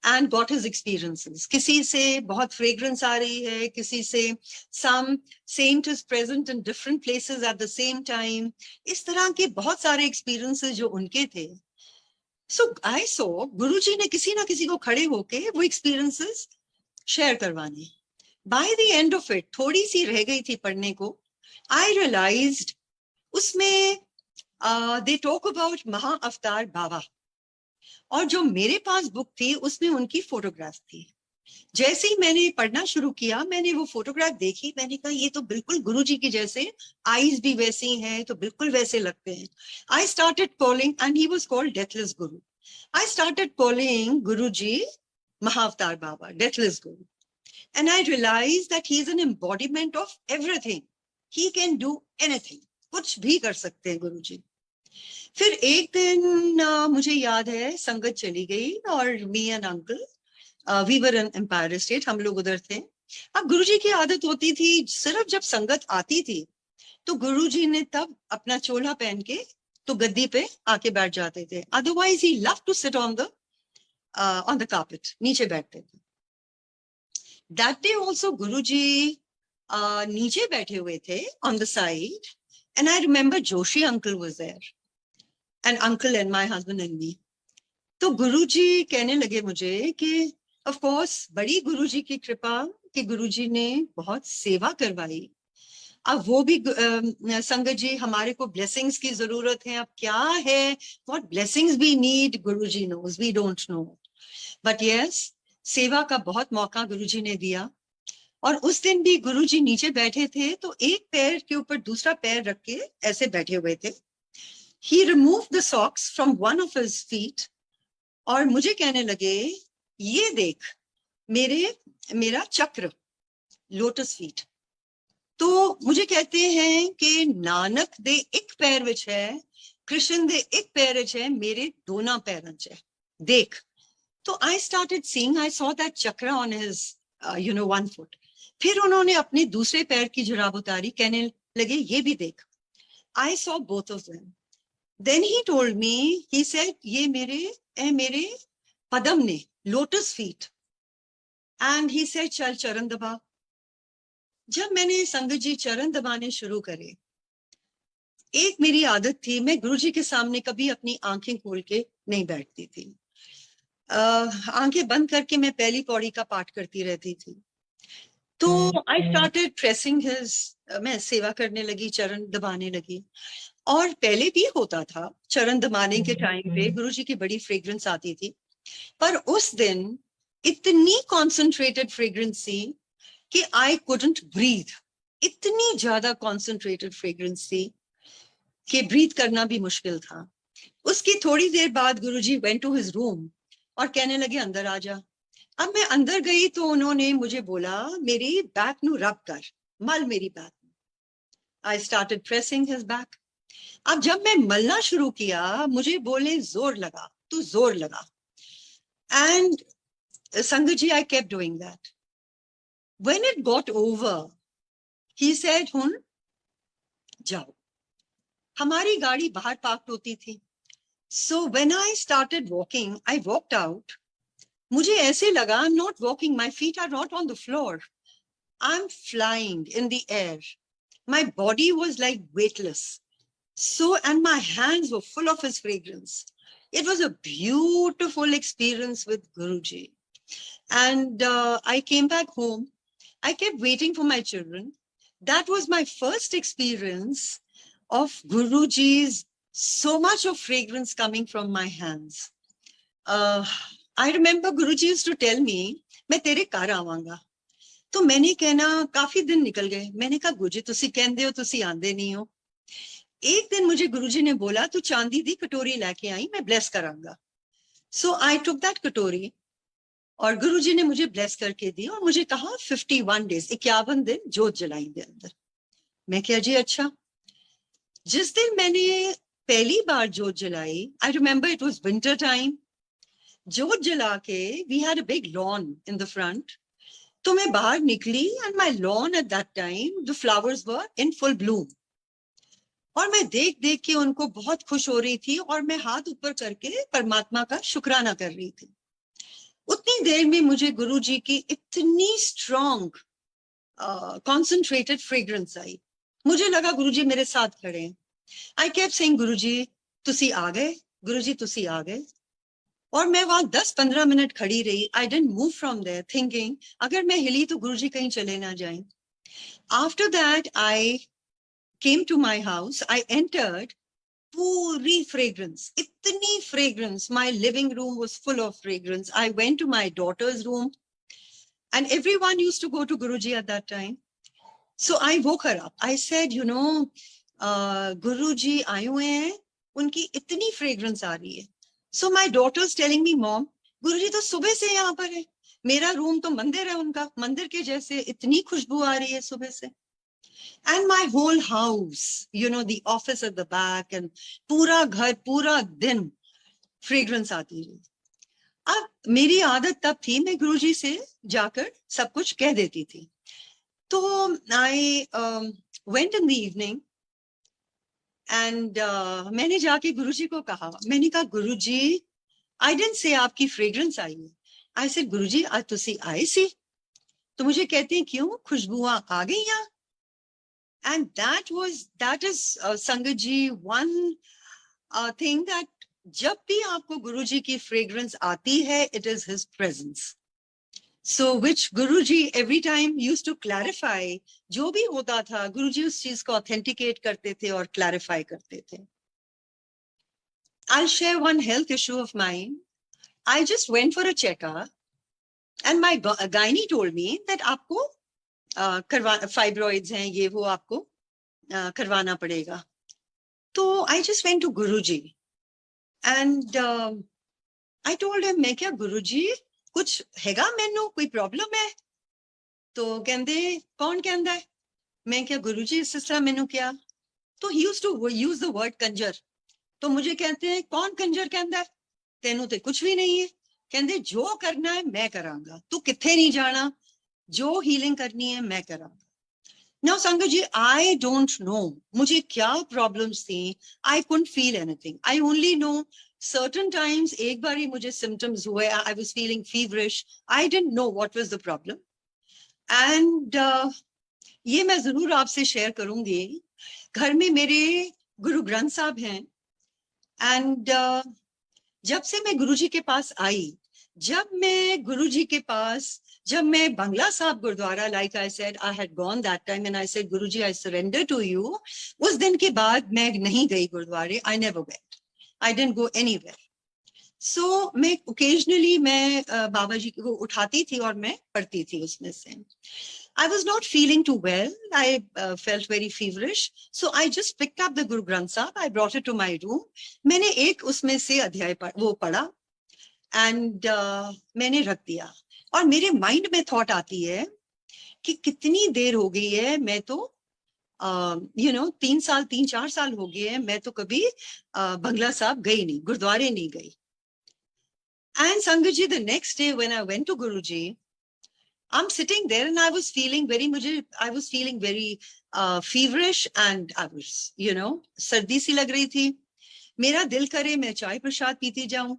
and got his experiences. किसी से बहुत fragrance आ रही है, किसी से some saint is present in different places at the same time. इस तरह के बहुत सारे experiences जो उनके थे। So I saw गुरुजी ने किसी ना किसी को खड़े होके वो experiences share करवाने। By the end of it, थोड़ी सी रह गई थी पढ़ने को, I realized उसमें they talk about महा अवतार बाबा, और जो मेरे पास बुक थी उसमें उनकी फोटोग्राफ थी। जैसे ही मैंने पढ़ना शुरू किया, मैंने वो फोटोग्राफ देखी, मैंने कहा ये तो बिल्कुल गुरुजी की जैसे, आईज भी वैसी हैं, तो बिल्कुल वैसे लगते हैं। I started calling and he was called deathless guru. I started calling Guruji Mahavatar Baba, deathless guru, and I realise that he is an embodiment of everything. He can do anything, कुछ भी कर सकते हैं गुरुजी। फिर एक दिन मुझे याद है संगत चली गई और me and uncle, we were in Empire State, हम लोग उधर थे। अब गुरुजी की आदत होती थी, सिर्फ जब संगत आती थी तो गुरुजी ने तब अपना चोला पहन के तो गद्दी पे आके बैठ जाते थे। Otherwise he love to sit on the carpet, नीचे बैठते थे। दैट डे ऑल्सो गुरुजी नीचे बैठे हुए थे on the side, and I remember Joshi uncle was there and uncle and my husband and me. तो गुरुजी कहने लगे मुझे कि ऑफ कोर्स बड़ी गुरुजी की कृपा कि गुरुजी ने बहुत सेवा करवाई। अब वो भी संगत जी, हमारे को ब्लेसिंग्स की जरूरत है। अब क्या है, what blessings we need, Guruji knows, we don't know, but yes सेवा का बहुत मौका गुरुजी ने दिया। और उस दिन भी गुरुजी नीचे बैठे थे, तो एक पैर के ऊपर दूसरा पैर रख के ऐसे बैठे हुए थे. He removed the socks from one of his feet और मुझे कहने लगे, ये देख मेरा चक्र, लोटस फीट. तो मुझे कहते हैं कि नानक दे एक पैर विच है, कृष्ण दे एक पैर विच है, मेरे दोनों पैरों च है, देख. तो I started seeing, I saw that chakra on his, one foot. फिर उन्होंने अपने दूसरे पैर की जुराब उतारी, कहने लगे ये भी देख. I saw both of them. Then he told me, he said, ये मेरे पदम ने, lotus feet. And he said, चल चरण दबा. जब मैंने संगत जी चरण दबाने शुरू करे, एक मेरी आदत थी, मैं गुरुजी के सामने कभी अपनी आंखें खोल के नहीं बैठती थी. आंखें बंद करके मैं पहली पौड़ी का पाठ करती रहती थी. तो आई स्टार्टेड प्रेसिंग हिज, मैं सेवा करने लगी, चरण दबाने लगी. और पहले भी होता था, चरण दबाने के टाइम पे गुरुजी की बड़ी फ्रेग्रेंस आती थी, पर उस दिन इतनी कॉन्सेंट्रेटेड फ्रेग्रेंस थी कि आई कुडंट ब्रीथ. इतनी ज्यादा कॉन्सेंट्रेटेड फ्रेग्रेंस थी कि ब्रीथ करना भी मुश्किल था. उसकी थोड़ी देर बाद गुरुजी वेंट टू हिज रूम और कहने लगे अंदर आ जा. अब मैं अंदर गई तो उन्होंने मुझे बोला, मेरी बैक नु रब कर, मल मेरी back. I started pressing his back. अब जब मैं मलना शुरू किया, मुझे बोले जोर लगा, तू जोर लगा. एंड संगत ji, I kept doing that. When it got over, he said, हुन जाओ. हमारी गाड़ी बाहर पार्क होती थी. So when I started walking, I walked out. मुझे ऐसे लगा, I'm not walking, my feet are not on the floor. I'm flying in the air. My body was like weightless. So, and my hands were full of his fragrance. It was a beautiful experience with Guruji. And I came back home. I kept waiting for my children. That was my first experience of Guruji's, so much of fragrance coming from my hands. I remember Guruji used to tell me, मैं तेरे घर आवांगा. तो मैंने कहना, काफी दिन निकल गए. मैंने कहा, गुरुजी तुसी कहंदे हो, तुसी आंदे नहीं हो. एक दिन मुझे गुरुजी ने बोला, तू चांदी दी कटोरी लेके आई, मैं bless करांगा. So I took that कटोरी और गुरुजी ने मुझे ब्लेस करके दी और मुझे कहा 51 days, 51 दिन जोत जलाएंगे अंदर. मैं क्या जी अच्छा. जिस दिन मैंने पहली बार जोत जलाई, I remember it was winter time. जोत जला के, we had a big lawn in the front. तो मैं बाहर निकली and my lawn at that time, the flowers were in full bloom. और मैं देख देख के उनको बहुत खुश हो रही थी और मैं हाथ ऊपर करके परमात्मा का शुक्राना कर रही थी. उतनी देर में मुझे गुरुजी की इतनी स्ट्रॉन्ग कॉन्सेंट्रेटेड फ्रेग्रेंस आई. मुझे लगा गुरुजी मेरे साथ खड़े हैं. I kept saying, गुरुजी तुसी आ गए, गुरुजी तुसी आ गए. और मैं वहां 10-15 मिनट खड़ी रही. I didn't move from there, thinking अगर मैं हिली तो गुरुजी कहीं चले ना जाएं. After that, I came to my house. I entered. पूरी fragrance, इतनी fragrance. My living room was full of fragrance. I went to my daughter's room, and everyone used to go to Guruji at that time. So I woke her up. I said, Guruji आए हुए हैं, उनकी इतनी fragrance आ रही है. So my daughter's telling me, Mom, गुरुजी तो सुबह से यहाँ पर है. मेरा रूम तो मंदिर है उनका, मंदिर के जैसे इतनी खुशबू आ रही है सुबह से. And my whole house, the office at the back and पूरा घर, पूरा दिन fragrance आती रही. अब मेरी आदत तब थी, मैं गुरुजी से जाकर सब कुछ कह देती थी. तो I went in the evening and मैंने जाके गुरुजी को कहा. मैंने कहा, गुरुजी, I didn't say आपकी fragrance आई है. I said, गुरुजी आज तुसी आए सी. तो मुझे कहते हैं, क्यों, खुशबुआं आ गई यहाँ. And that is Sangat ji, one thing that जब भी आपको गुरुजी की fragrance आती है, it is his presence. So which Guruji every time used to clarify, जो भी होता था, गुरुजी उस चीज को authenticate करते थे और clarify करते थे. I'll share one health issue of mine. I just went for a checkup and my gynae told me that आपको करवा फाइब्रॉइड्स हैं ये वो आपको करवाना पड़ेगा। तो I just went to Guruji and I told him, मैं क्या गुरुजी कुछ हैगा मैनू कोई प्रॉब्लम है? तो कहंदे कौन कहंदा है? मैं क्या गुरुजी इस तरह मैनू क्या? तो he used to use the word कंजर। तो मुझे कहते हैं कौन कंजर कहंदा है? तेनू ते कुछ भी नहीं है। कहंदे जो करना है मैं करांगा, तू किथे नहीं जाना, जो हीलिंग करनी है मैं करांगा। Now संगत जी, I don't know मुझे क्या problems थी, I couldn't feel anything. I only know certain times एक बार ही मुझे symptoms हुए, I was feeling feverish. I didn't know what was the problem. And ये मैं जरूर आपसे शेयर करूंगी। घर में मेरे गुरु ग्रंथ साहब हैं एंड जब से मैं गुरुजी के पास आई, जब मैं Bangla Sahib Gurudwara, like I said, I had gone that time and I said Guruji I surrender to you. उस दिन के बाद मैं नहीं गई गुरुद्वारे, I never went, I didn't go anywhere. So मैं ओकेजनली मैं बाबा जी को उठाती थी और मैं पढ़ती थी उसमें से। I was not feeling too well. I felt very feverish. So I just picked up the Guru Granth Sahib. I brought it to my room. मैंने एक उसमें से अध्याय वो पढ़ा and मैंने रख दिया। और मेरे माइंड में थॉट आती है कि कितनी देर हो गई है, मैं तो 3-4 साल हो गए हैं, मैं तो कभी बंगला साहब गई नहीं, गुरुद्वारे नहीं गई। And Sangat ji, the next day when I went to Guruji, I'm sitting there and I was feeling very feverish and I was, सर्दी सी लग रही थी। मेरा दिल करे मैं चाय प्रसाद पीती जाऊं।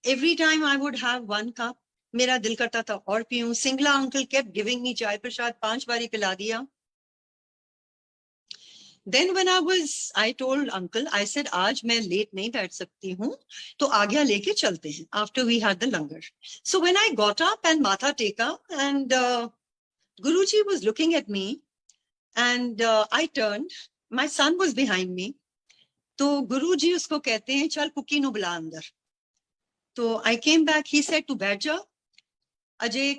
Every time I would have one cup, मेरा दिल करता था और पीऊं। Singla uncle kept giving me चाय प्रसाद, 5 बारी पिला दिया। Then when I told uncle, I said, आज मैं लेट नहीं बैठ सकती हूँ, तो आज्ञा लेके चलते हैं, after we had the langar. So when I got up and matha teka and Guruji was looking at me and I turned, my son was behind me. तो गुरुजी उसको कहते हैं चल कुकी नु बुला अंदर। तो I came back, he said तू बैठ जा, अजय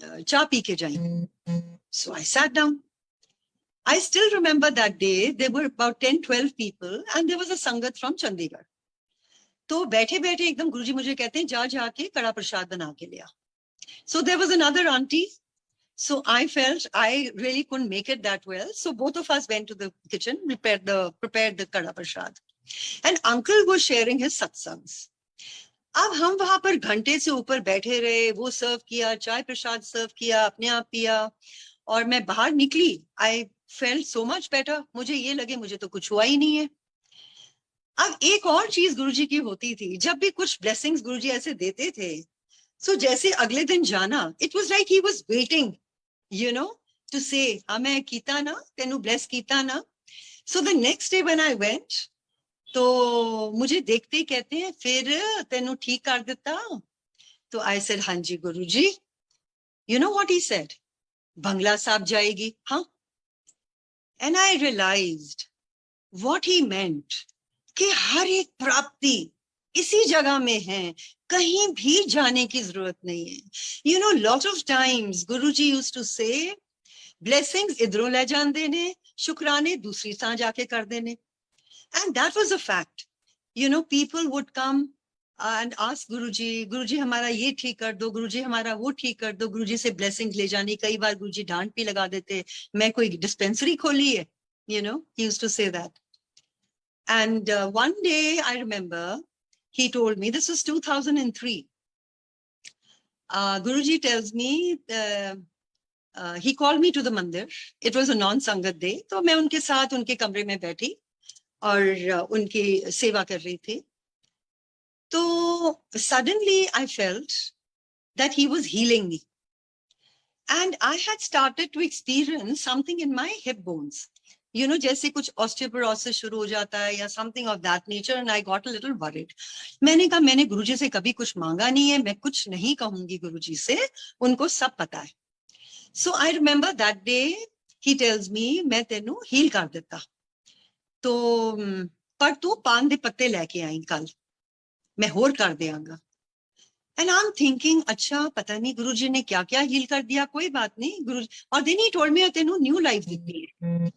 चाय पी के जाएं। So I sat down. I still remember that day, there were about 10-12 people and there was a sangat from Chandigarh. तो बैठे बैठे एकदम गुरुजी मुझे कहते हैं जा जाके कड़ा प्रसाद बना के लिया। So there was another auntie. So I felt I really couldn't make it that well. So both of us went to the kitchen, prepared the kada prasad. And uncle was sharing his satsangs. अब हम वहां पर घंटे से ऊपर बैठे रहे, वो सर्व किया, चाय प्रसाद सर्व किया, अपने आप पिया और मैं बाहर निकली। I felt so much better. मुझे ये लगे मुझे तो कुछ हुआ ही नहीं है। अब एक और चीज गुरुजी की होती थी, जब भी कुछ ब्लेसिंग्स गुरुजी ऐसे देते थे, so जैसे अगले दिन जाना, it was like he was waiting, to say, हाँ मैं कीता ना, तेनू bless कीता ना। So the next day when I went, तो मुझे देखते ही कहते हैं फिर तेनू ठीक कर देता। तो I said, हाँ जी गुरुजी। You know what he said? बंगला साहब जाएगी, हाँ। And I realized what he meant, कि हर एक प्राप्ति इसी जगह में है, कहीं भी जाने की जरूरत नहीं है। Lot of times Guruji used to say, blessings इधरों ले जान देने, शुक्राने दूसरी सा जाके कर देने। And that was a fact. People would come and ask Guruji, Guruji हमारा ये ठीक कर दो, Guruji हमारा वो ठीक कर दो, Guruji से blessings ले जानी। कई बार Guruji डांट भी लगा देते, मैं कोई dispensary खोली है, he used to say that. And one day I remember he told me, this was 2003. Guruji tells me, he called me to the mandir. It was a non-sangat day. तो मैं उनके साथ उनके कमरे में बैठी और उनकी सेवा कर रही थी। तो suddenly I felt that he was healing me. And I had started to experience something in my hip bones. जैसे कुछ osteoporosis शुरू हो जाता है या something of that nature, and I got a little worried. मैंने कहा मैंने गुरुजी से कभी कुछ मांगा नहीं है, मैं कुछ नहीं कहूंगी गुरुजी से, उनको सब पता है। So I remember that day he tells me, मैं तेनू heal कर देता, तो पर तू पान दे पत्ते लेके आई कल, मैं होर कर देंगा। And I'm thinking, अच्छा पता नहीं गुरुजी ने क्या क्या हील कर दिया, कोई बात नहीं गुरु. और then he told me तेनू न्यू लाइफ दिखती है.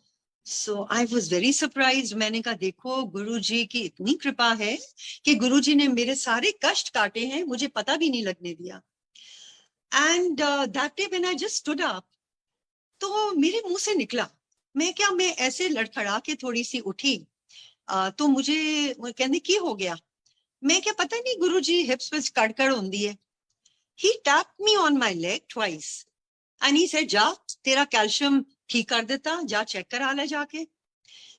So I was very surprised. मैंने कहा देखो गुरुजी की इतनी कृपा है कि गुरुजी ने मेरे सारे कष्ट काटे हैं, मुझे पता भी नहीं लगने दिया. And that day when I just stood up, तो मेरे मुंह से निकला, मैं ऐसे लड़खड़ा के थोड़ी सी उठी. तो मुझे कहने की हो गया, मैं क्या पता नहीं गुरुजी हिप्स विच कड़कड़ होंदी है. He tapped me on my leg twice and he said, जा तेरा कैल्शियम ठीक कर देता, जा चेक करा ले जाके.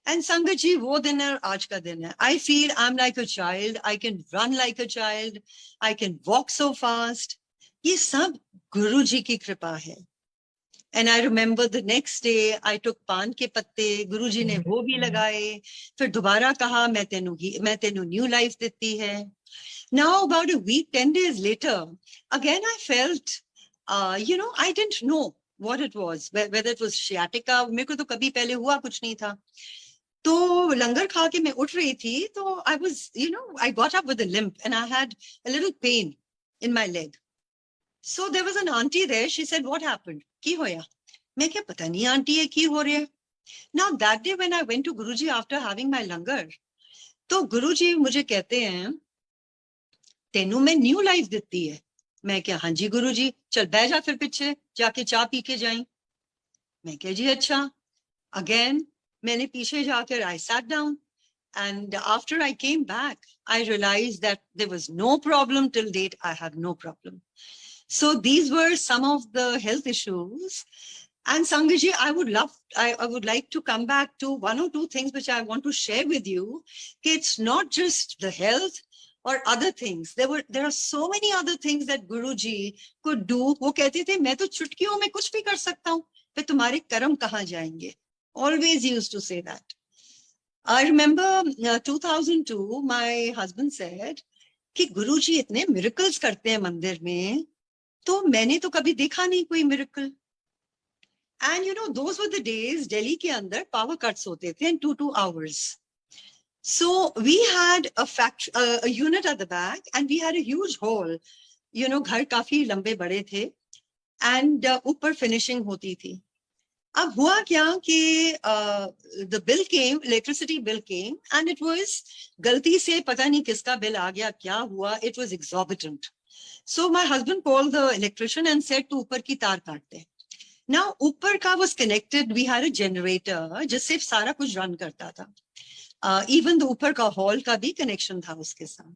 And संगत जी वो दिन है आज का दिन है. I feel I'm like a child. I can run like a child. I can walk so fast. ये सब गुरुजी की कृपा है. And I remember the next day I took पान के पत्ते, गुरुजी ने वो भी लगाए. फिर दोबारा कहा मैं तेनू न्यू लाइफ देती है. Now about a week, 10 days later, again I felt, I didn't know what it was, whether it was sciatica. मेरे को तो कभी पहले हुआ कुछ नहीं था. तो लंगर खा के मैं उठ रही थी, तो I was, I got up with a limp and I had a little pain in my leg. So there was an auntie there. She said, what happened? की होया? मैं क्या पता नहीं आंटी है की हो रहा है. Now that day when I went to Guruji after having my langar, तो गुरुजी मुझे कहते हैं तेनू मैं न्यू लाइफ देती है. मैं क्या हाँ जी गुरुजी, चल बैठ जा फिर पीछे जाके चाय पी के जाएं. मैं क्या जी अच्छा. अगेन मैंने पीछे जाकर I sat down and after I came back I realized that there was no problem till date. I have no problem. So these were some of the health issues. And Sangaji, I would like to come back to one or two things which I want to share with you. It's not just the health or other things. There are so many other things that Guruji could do. वो कहते थे मैं तो चुटकियों में कुछ भी कर सकता हूँ, फिर तुम्हारे कर्म कहाँ जाएंगे. Always used to say that. I remember 2002, my husband said कि गुरुजी इतने miracles करते हैं मंदिर में, तो मैंने तो कभी देखा नहीं कोई miracle. And those were the days Delhi ke andar power cuts hote the in 2 hours. So we had a unit at the back and we had a huge hall. Ghar kafi lambe bade the and upar finishing hoti thi. Ab hua kya ki the bill came, electricity bill came, and it was galti se pata nahi kiska bill aa gaya, kya hua, it was exorbitant. So my husband called the electrician and said to upar ki taar kaat de. Now ऊपर का was connected, we had a generator जिससे सारा कुछ run करता था. Even the ऊपर का hall का भी कनेक्शन था उसके साथ.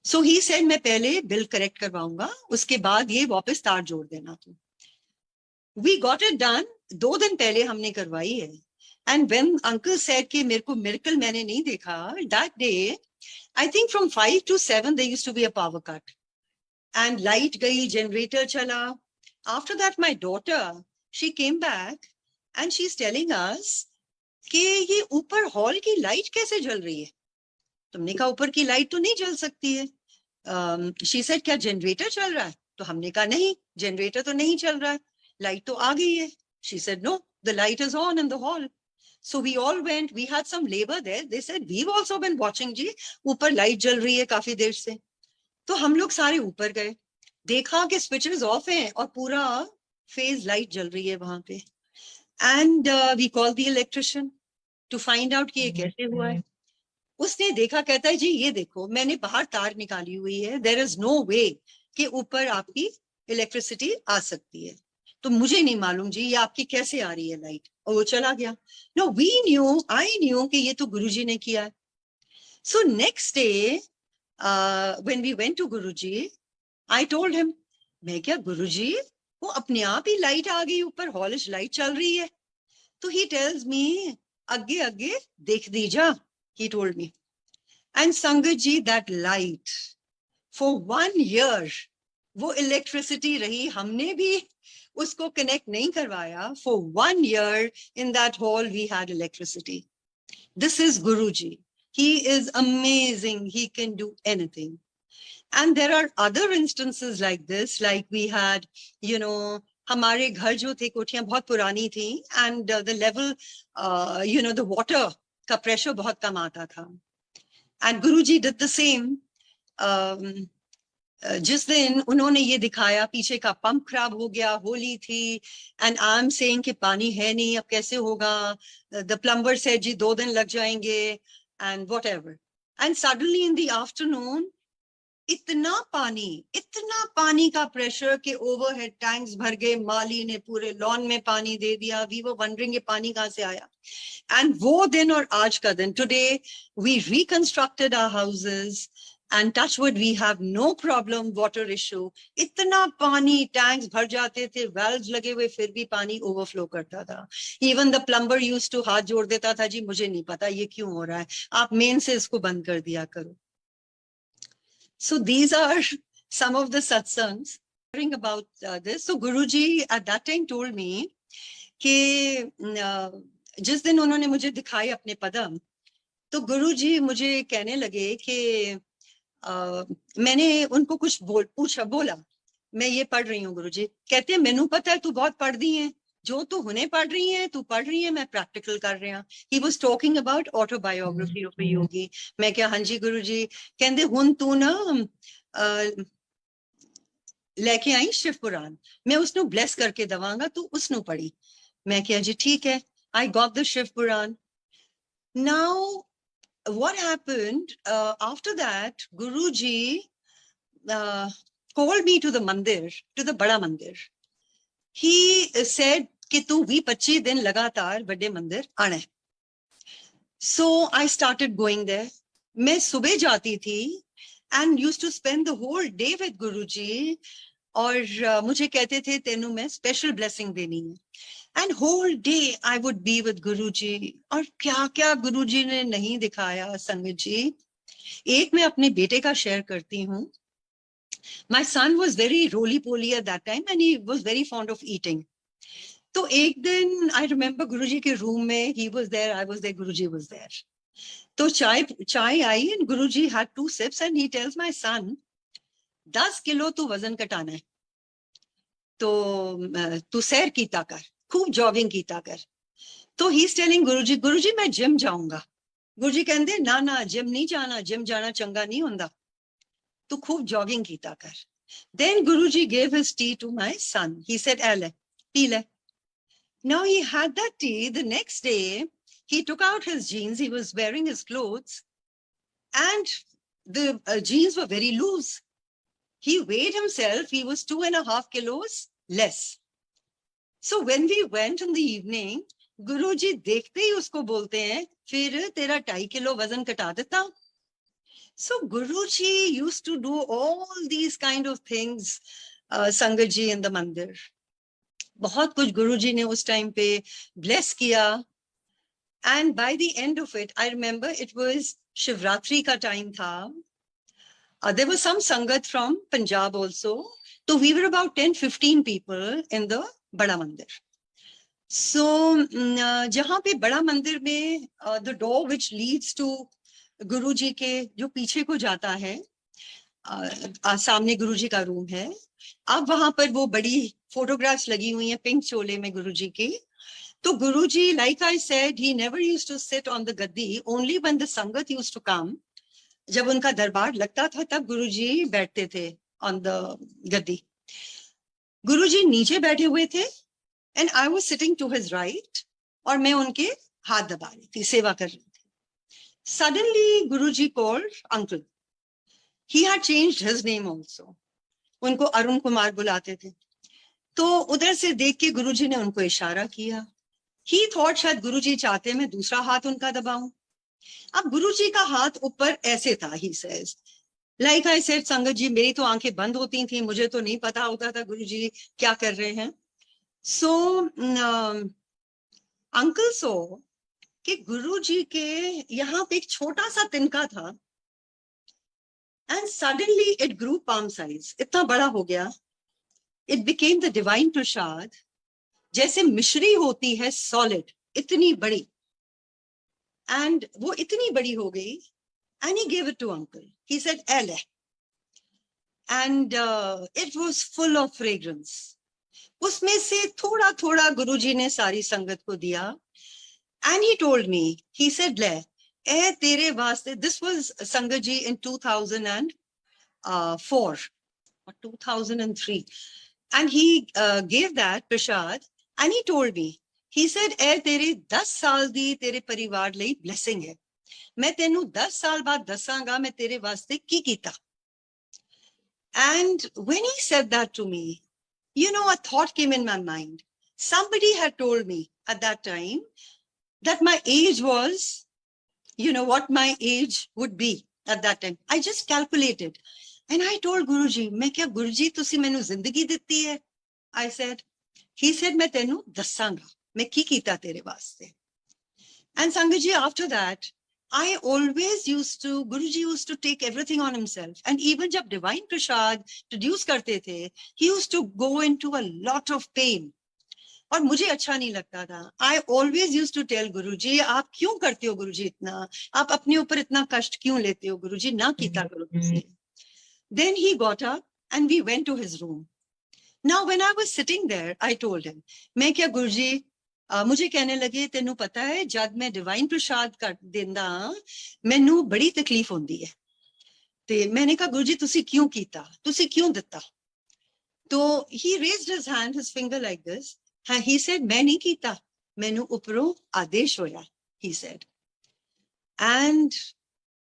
So he said मैं पहले बिल करेक्ट करवाऊंगा, उसके बाद ये वापस तार जोड़ देना तू. We got it done. 2 दिन पहले हमने करवाई है. And when uncle said कि मेरे को miracle मैंने नहीं देखा, that day I think from 5 to 7 there used to be a power cut. And light गई, generator चला. After that my daughter, she came back and she's telling us कि ये ऊपर हॉल की लाइट कैसे जल रही है. तुमने कहा ऊपर की लाइट तो नहीं जल सकती है. she said क्या जनरेटर चल रहा है? तो हमने कहा नहीं, जनरेटर तो नहीं चल रहा है, लाइट तो आ गई है. she said no, the light is on in the hall. So we all went, we had some labor there. They said we've also been watching जी, ऊपर लाइट जल रही है काफी देर से. तो हम लोग सारे ऊपर गए, देखा कि स्विचेस ऑफ हैं और पूरा फेज लाइट जल रही है वहां पे. And we call the electrician to find out कि ये कैसे हुआ है. उसने देखा, कहता है जी ये देखो मैंने बाहर तार निकाली हुई है, देयर इज नो वे कि ऊपर आपकी इलेक्ट्रिसिटी आ सकती है. तो मुझे नहीं मालूम जी ये आपकी कैसे आ रही है लाइट. और वो चला गया. No we knew, I knew कि ये तो गुरुजी ने किया है. So next day when we went to Guruji, I told him, मैं क्या गुरुजी वो अपने आप ही लाइट आ गई ऊपर, हॉलिश लाइट चल रही है. तो ही टेल्स मी आगे आगे देख दीजा, he told me. And संगत जी that light for 1 year वो इलेक्ट्रिसिटी रही, हमने भी उसको कनेक्ट नहीं करवाया. For 1 year in that hall we had electricity. This is Guruji. He is amazing. He can do anything. And there are other instances like this, like we had, हमारे घर जो थे कोठियां बहुत पुरानी थी and the level, the water का pressure बहुत कम आता था. And Guruji did the same. जिस दिन उन्होंने ये दिखाया, पीछे का पंप खराब हो गया, होली थी, एंड आई एम सेइंग कि पानी है नहीं, अब कैसे होगा, द प्लम्बर सेड जी 2 दिन लग जाएंगे, and what ever, and suddenly in the afternoon इतना पानी का प्रेशर कि ओवरहेड टैंक्स भर गए, माली ने पूरे लॉन में पानी दे दिया, वी वर वंडरिंग ये पानी कहां से आया। एंड वो दिन और आज का दिन, today we reconstructed our houses and touch wood we have no problem water issue. इतना पानी, टैंक्स भर जाते थे, वेल्व्स लगे हुए, फिर भी पानी ओवरफ्लो करता था। Even the plumber use to हाथ जोड़ देता था, जी मुझे नहीं पता ये क्यों हो रहा है, आप मेन से इसको बंद कर दिया करो। So these are some of the satsangs hearing about this. So Guruji at that time told me कि जिस दिन उन्होंने मुझे दिखाए अपने पदम, तो गुरुजी मुझे कहने लगे कि मैंने उनको कुछ बोला, मैं ये पढ़ रही हूँ गुरुजी। कहते हैं मैनू पता है तू बहुत पढ़ दी है, जो तू हुने पढ़ रही है, तू पढ़ रही है, मैं प्रैक्टिकल कर रहा। He was talking about autobiography of a yogi. मैं क्या, हाँ जी गुरुजी। कहते हुन तू ना लेके आई शिव पुराण, मैं उसनु ब्लेस करके दवांगा, तू उसनु पढ़ी। मैं क्या जी ठीक है। I got the Shiv Puran. Now what happened after that, Guruji called me to the mandir, to the Bada Mandir. He said कि तू 20-25 दिन लगातार बड़े मंदिर आना है। So I started going there. मैं सुबह जाती थी and used to spend the whole day with Guruji, और मुझे कहते थे तेनू मैं स्पेशल ब्लेसिंग देनी है, and whole day I would be with Guruji. और क्या क्या गुरुजी ने नहीं दिखाया संगत जी। एक मैं अपने बेटे का शेयर करती हूँ। My son was very roly poly at that time and he was very fond of eating. तो एक दिन आई रिमेम्बर गुरुजी के रूम में, he was there, I was there, Guruji was there. तो चाय आई and Guruji had 2 sips and he tells my son 10 kilo तू वजन घटाना है, तो तू सैर कीता कर, खूब जॉगिंग कीता कर। तो ही इज टेलिंग गुरुजी, गुरुजी मैं जिम जाऊंगा। गुरुजी कहते ना ना जिम नहीं जाना, जिम जाना चंगा नहीं होंदा, तू खूब जॉगिंग कीता कर। Then Guruji gave his tea to my son. He said, "Ele, pee le." Now he had that tea. The next day, he took out his jeans. He was wearing his clothes, and the jeans were very loose. He weighed himself. He was 2.5 kilos less. So when we went in the evening, Guruji देखते ही उसको बोलते हैं, फिर तेरा 2.5 kilo वजन घटा देता। So Guruji used to do all these kind of things, संगत जी in the मंदिर। बहुत कुछ गुरुजी ने उस टाइम पे ब्लेस किया। And by the end of it, I remember it was Shivratri का टाइम था। There was some संगत from Punjab also. So we were about 10-15 people in the बड़ा मंदिर। So जहाँ पे बड़ा मंदिर में the door which leads to गुरुजी के जो पीछे को जाता है, सामने गुरुजी का रूम है। अब वहां पर वो बड़ी फोटोग्राफ्स लगी हुई हैं पिंक चोले में गुरुजी की। तो गुरुजी, like I said, he never used to sit on the Gaddi, only when the संगत used to come, जब उनका दरबार लगता था तब गुरुजी बैठते थे on the गद्दी। गुरुजी नीचे बैठे हुए थे and I was sitting to his right, और मैं उनके हाथ दबा रही थी, सेवा कर रही थी। Suddenly Guruji called uncle. He had changed his name also. उनको अरुण कुमार बुलाते थे। तो उधर से देख के गुरुजी ने उनको इशारा किया। He thought शायद गुरुजी चाहते मैं दूसरा हाथ उनका दबाऊं। अब गुरुजी का हाथ ऊपर ऐसे था। He says, like I said, संगत जी मेरी तो आंखें बंद होती थी, मुझे तो नहीं पता होता था गुरुजी क्या कर रहे हैं। So अंकल सो कि गुरुजी के यहाँ पे एक छोटा सा तिनका था, and suddenly it grew palm size. इतना बड़ा हो गया। It became the divine prasad, जैसे मिश्री होती है solid, इतनी बड़ी, and वो इतनी बड़ी हो गई, and he gave it to uncle. He said, "Ele," and it was full of fragrance. उसमें से थोड़ा थोड़ा गुरुजी ने सारी संगत को दिया, and he told me, he said, "Le, तेरे वास्ते." This was संगत जी in 2004. or 2003, and he gave that prashad, and he told me, he said, "ए तेरे 10 साल दी तेरे परिवार ਲਈ blessing है, मैं तेनू 10 साल बाद दसांगा मैं तेरे वास्ते की कीता." And when he said that to me, you know, a thought came in my mind. Somebody had told me at that time that my age was, you know, what my age would be at that time. I just calculated. And I told Guruji, मैं क्या गुरुजी तुसी मैनू जिंदगी दित्ती है? I said, he said, मैं तेनू दसांगा, मैं की कीता तेरे वास्ते. And Sangaji, after that, I always used to, Guruji used to take everything on himself. And even jab divine prashad produce karte the, he used to go into a lot of pain. और मुझे अच्छा नहीं लगता था. I always used to tell Guruji, आप क्यों करते हो गुरुजी इतना? आप अपने ऊपर इतना कष्ट क्यों लेते हो गुरुजी? ना कीता करो किसी. Then he got up and we went to his room. Now when I was sitting there, I told him, मैं क्या गुरुजी, मुझे कहने लगे तेनू पता है जब मैं डिवाइन प्रसाद कर देंदा मैनू बड़ी तकलीफ होंदी है. ते मैंने कहा गुरुजी तुसी क्यों कीता, तुसी क्यों दिता? तो he raised his hand, his finger like this, and he said, मैं नहीं कीता, मैनू उपरों आदेश होया, he said. And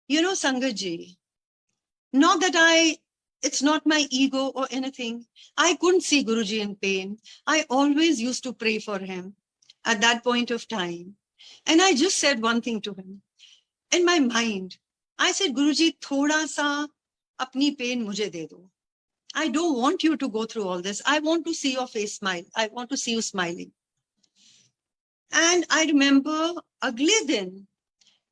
you know, Sangat ji, not that it's not my ego or anything. I couldn't see Guruji in pain. I always used to pray for him at that point of time. And I just said one thing to him. In my mind, I said, Guruji, thoda sa apni pain mujhe de do. I don't want you to go through all this. I want to see your face smile. I want to see you smiling. And I remember agle din,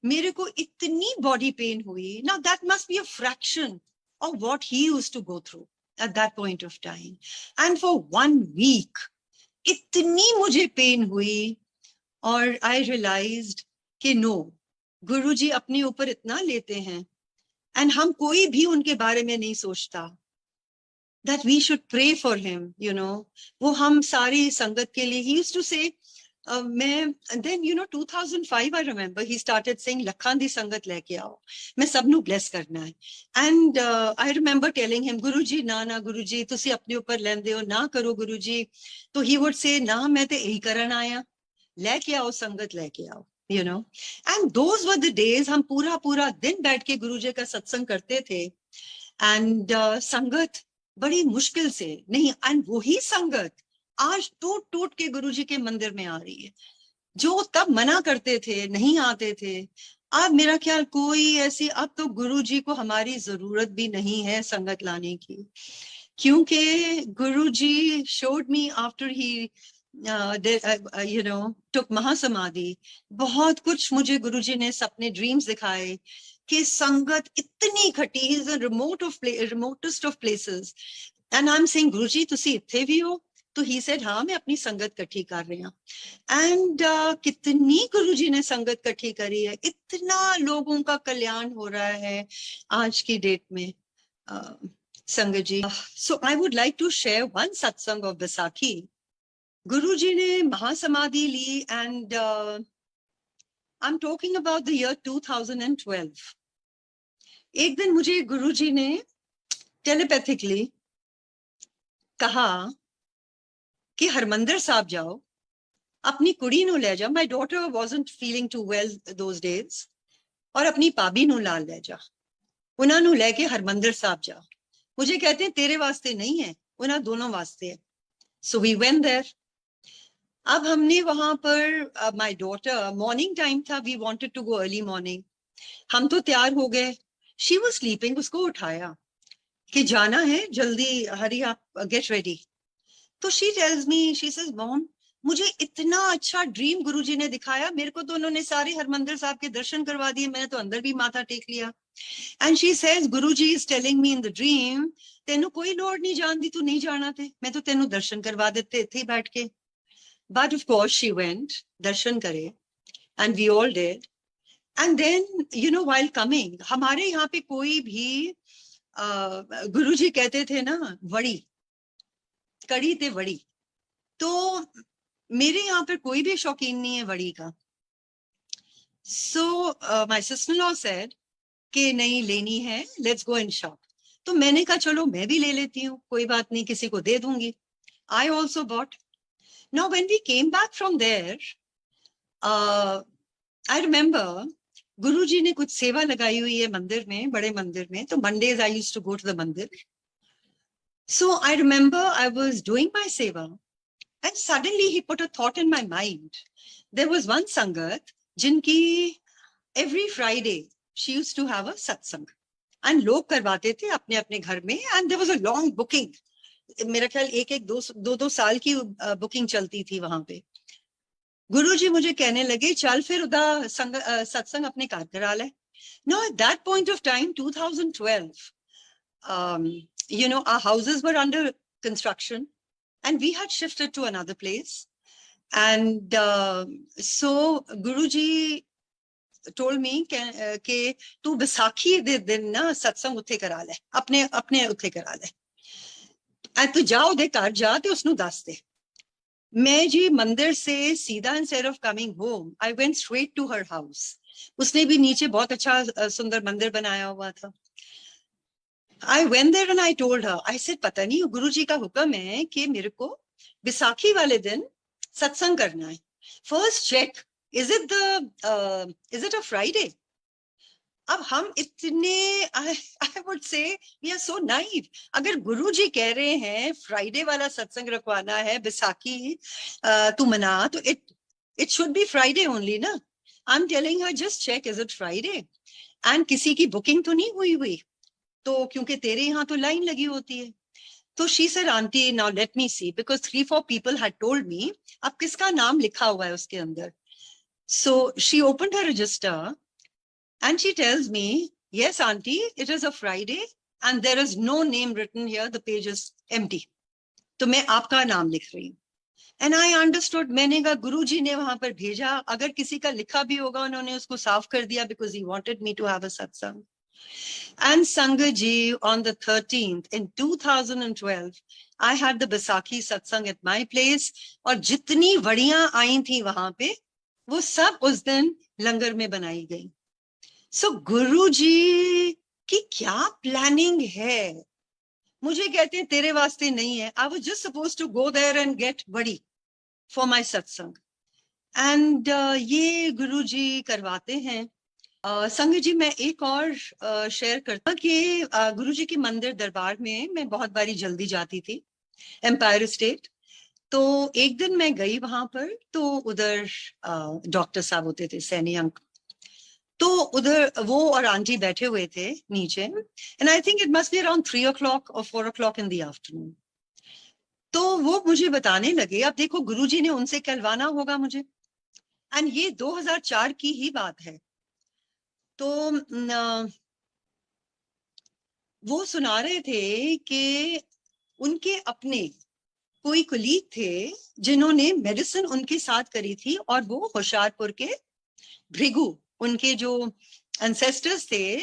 mere ko itni body pain hui. Now that must be a fraction of what he used to go through at that point of time. And for 1 week, itni mujhe pain hui, और I realized कि no, गुरुजी अपने ऊपर इतना लेते हैं, and हम कोई भी उनके बारे में नहीं सोचता. That we should pray for him, you know. वो हम सारी संगत के लिए, he used to say, मैं, and then you know 2005 I remember he started saying लखां दी संगत लेके आओ, मैं सबनू bless करना है. And I remember telling him, गुरुजी ना गुरुजी तुसी अपने ऊपर लेंदे हो, ना करो गुरुजी. तो he would say, ना मैं ते यही करन आया, लेके आओ संगत लेके आओ, you know. And those were the days हम पूरा दिन बैठ के गुरुजी का सत्संग करते थे. And संगत बड़ी मुश्किल से नहीं, and वही संगत आज टूट के गुरुजी के मंदिर में आ रही है. जो तब मना करते थे, नहीं आते थे, अब मेरा ख्याल कोई ऐसी, अब तो गुरुजी को हमारी जरूरत भी नहीं है संगत लाने की, क्योंकि गुरुजी showed me after he you know took महासमाधि, बहुत कुछ मुझे गुरुजी ने सपने ड्रीम्स दिखाए कि संगत इतनी खटी, he is the remotest of places. And I'm saying, गुरुजी तुसी इत्थे भी हो? तो he said, हाँ मैं अपनी संगत इकट्ठी कर रही हूँ. And कितनी गुरुजी ने संगत इकट्ठी करी है, इतना लोगों का कल्याण हो रहा है आज की डेट में, संगत जी. So I would like to share one satsang of Baisakhi. गुरुजी ने महासमाधि ली, and I'm talking about the year 2012. एक दिन मुझे गुरुजी ने टेलीपैथिकली कहा कि हरमंदिर साहब जाओ, अपनी कुड़ी नू ले जाओ. My daughter wasn't feeling too well those days. और अपनी पाबी नू लाल ले जा, उन्हां नू लेके हरमंदिर साहब जाओ. मुझे कहते हैं तेरे वास्ते नहीं है, उन्हां दोनों वास्ते है. So we went there. अब हमने वहां पर, my daughter, morning time था, we wanted to go early morning. हम तो तैयार हो गए. She was sleeping, उसको उठाया कि जाना है जल्दी, hurry up, get ready. तो she tells me, she says, Mom, मुझे इतना अच्छा ड्रीम गुरुजी ने दिखाया, मेरे को तो उन्होंने सारे हरमंदिर साहब के दर्शन करवा दिए, मैंने तो अंदर भी माथा टेक लिया. And she says, Guruji is telling me in the dream, तेनू कोई लोड़ नहीं जानती, तू नहीं जाना थे, मैं तो तेनू दर्शन करवा देते थे बैठ के. But of course she went, darshan करे, and we all did. And then, you know, while coming, हमारे यहाँ पे कोई भी गुरुजी कहते थे ना, वड़ी, कड़ी ते वड़ी, तो मेरे यहाँ पर कोई भी शौकीन नहीं है वड़ी का. So my sister-in-law said कि नहीं लेनी है, let's go and shop. तो मैंने कहा चलो मैं भी ले लेती हूँ, कोई बात नहीं, किसी को दे दूंगी. I also bought. Now when we came back from there, I remember गुरुजी ने कुछ सेवा लगाई हुई है मंदिर में, बड़े मंदिर में. तो Mondays I used to go to the मंदिर. So I remember I was doing my seva, and suddenly he put a thought in my mind. There was one sangat जिनकी every Friday she used to have a satsang, and लोग करवाते थे अपने अपने घर में, and there was a long booking. मेरा ख्याल एक दो साल की बुकिंग चलती थी वहां पे. गुरुजी मुझे कहने लगे चल फिर उधर सत्संग अपने घर करा ले. Now at that point of time, 2012, our houses were under construction and we had shifted to another place. And so Guruji told me कि तू बैसाखी दे दिन ना सत्संग उत्थे करा ले, अपने उत्थे करा ले. And तू जा उधे घर जा ते उसनु दस दे. मैं जी मंदिर से सीधा, instead of coming home, I went straight to her house. उसने भी नीचे बहुत अच्छा सुंदर मंदिर बनाया हुआ था. I went there and I told her, I said, पता नहीं गुरुजी का हुक्म है कि मेरे को बैसाखी वाले दिन सत्संग करना है. First check, is it a Friday? अब हम इतने, I would say we are so naive. अगर गुरुजी कह रहे हैं फ्राइडे वाला सत्संग रखवाना है, बैसाखी तू मना, तो it should be Friday only ना. I'm telling her just check, is it Friday? And किसी की बुकिंग तो नहीं हुई, तो क्योंकि तेरे यहाँ तो लाइन लगी होती है. तो she said, auntie, now let me see, because 3-4 people had told me अब किसका नाम लिखा हुआ है उसके अंदर. So she opened her register and she tells me, yes, auntie, it is a Friday and there is no name written here. The page is empty. तो मैं आपका नाम लिख रही हूँ. And I understood. मैंने कहा गुरुजी ने वहां पर भेजा, अगर किसी का लिखा भी होगा उन्होंने उसको साफ कर दिया, because he wanted me to have a satsang. And Sangaji, on the 13th in 2012, I had the Baisakhi satsang at my place. और जितनी वड़ियां आई थी वहां पे, वो सब उस दिन लंगर में बनाई गई. So गुरुजी की क्या प्लानिंग है? मुझे कहते हैं तेरे वास्ते नहीं है. I was just supposed to go there and get वड़ी for my satsang. And ये गुरुजी करवाते हैं. संगत जी, मैं एक और शेयर करता कि गुरुजी के मंदिर दरबार में मैं बहुत बारी जल्दी जाती थी, एम्पायर स्टेट. तो एक दिन मैं गई वहां पर, तो उधर डॉक्टर साहब होते थे, सैनी अंकल. तो उधर वो और आंटी बैठे हुए थे नीचे, and I think it must be around 3 o'clock or 4 o'clock in the afternoon. तो वो मुझे बताने लगे, अब देखो गुरुजी ने उनसे कहलवाना होगा मुझे, एंड ये 2004 की ही बात है. तो वो सुना रहे थे कि उनके अपने कोई कुलीग थे जिन्होंने मेडिसिन उनके साथ करी थी, और वो होशियारपुर के भृगु, उनके जो एंसेस्टर्स थे,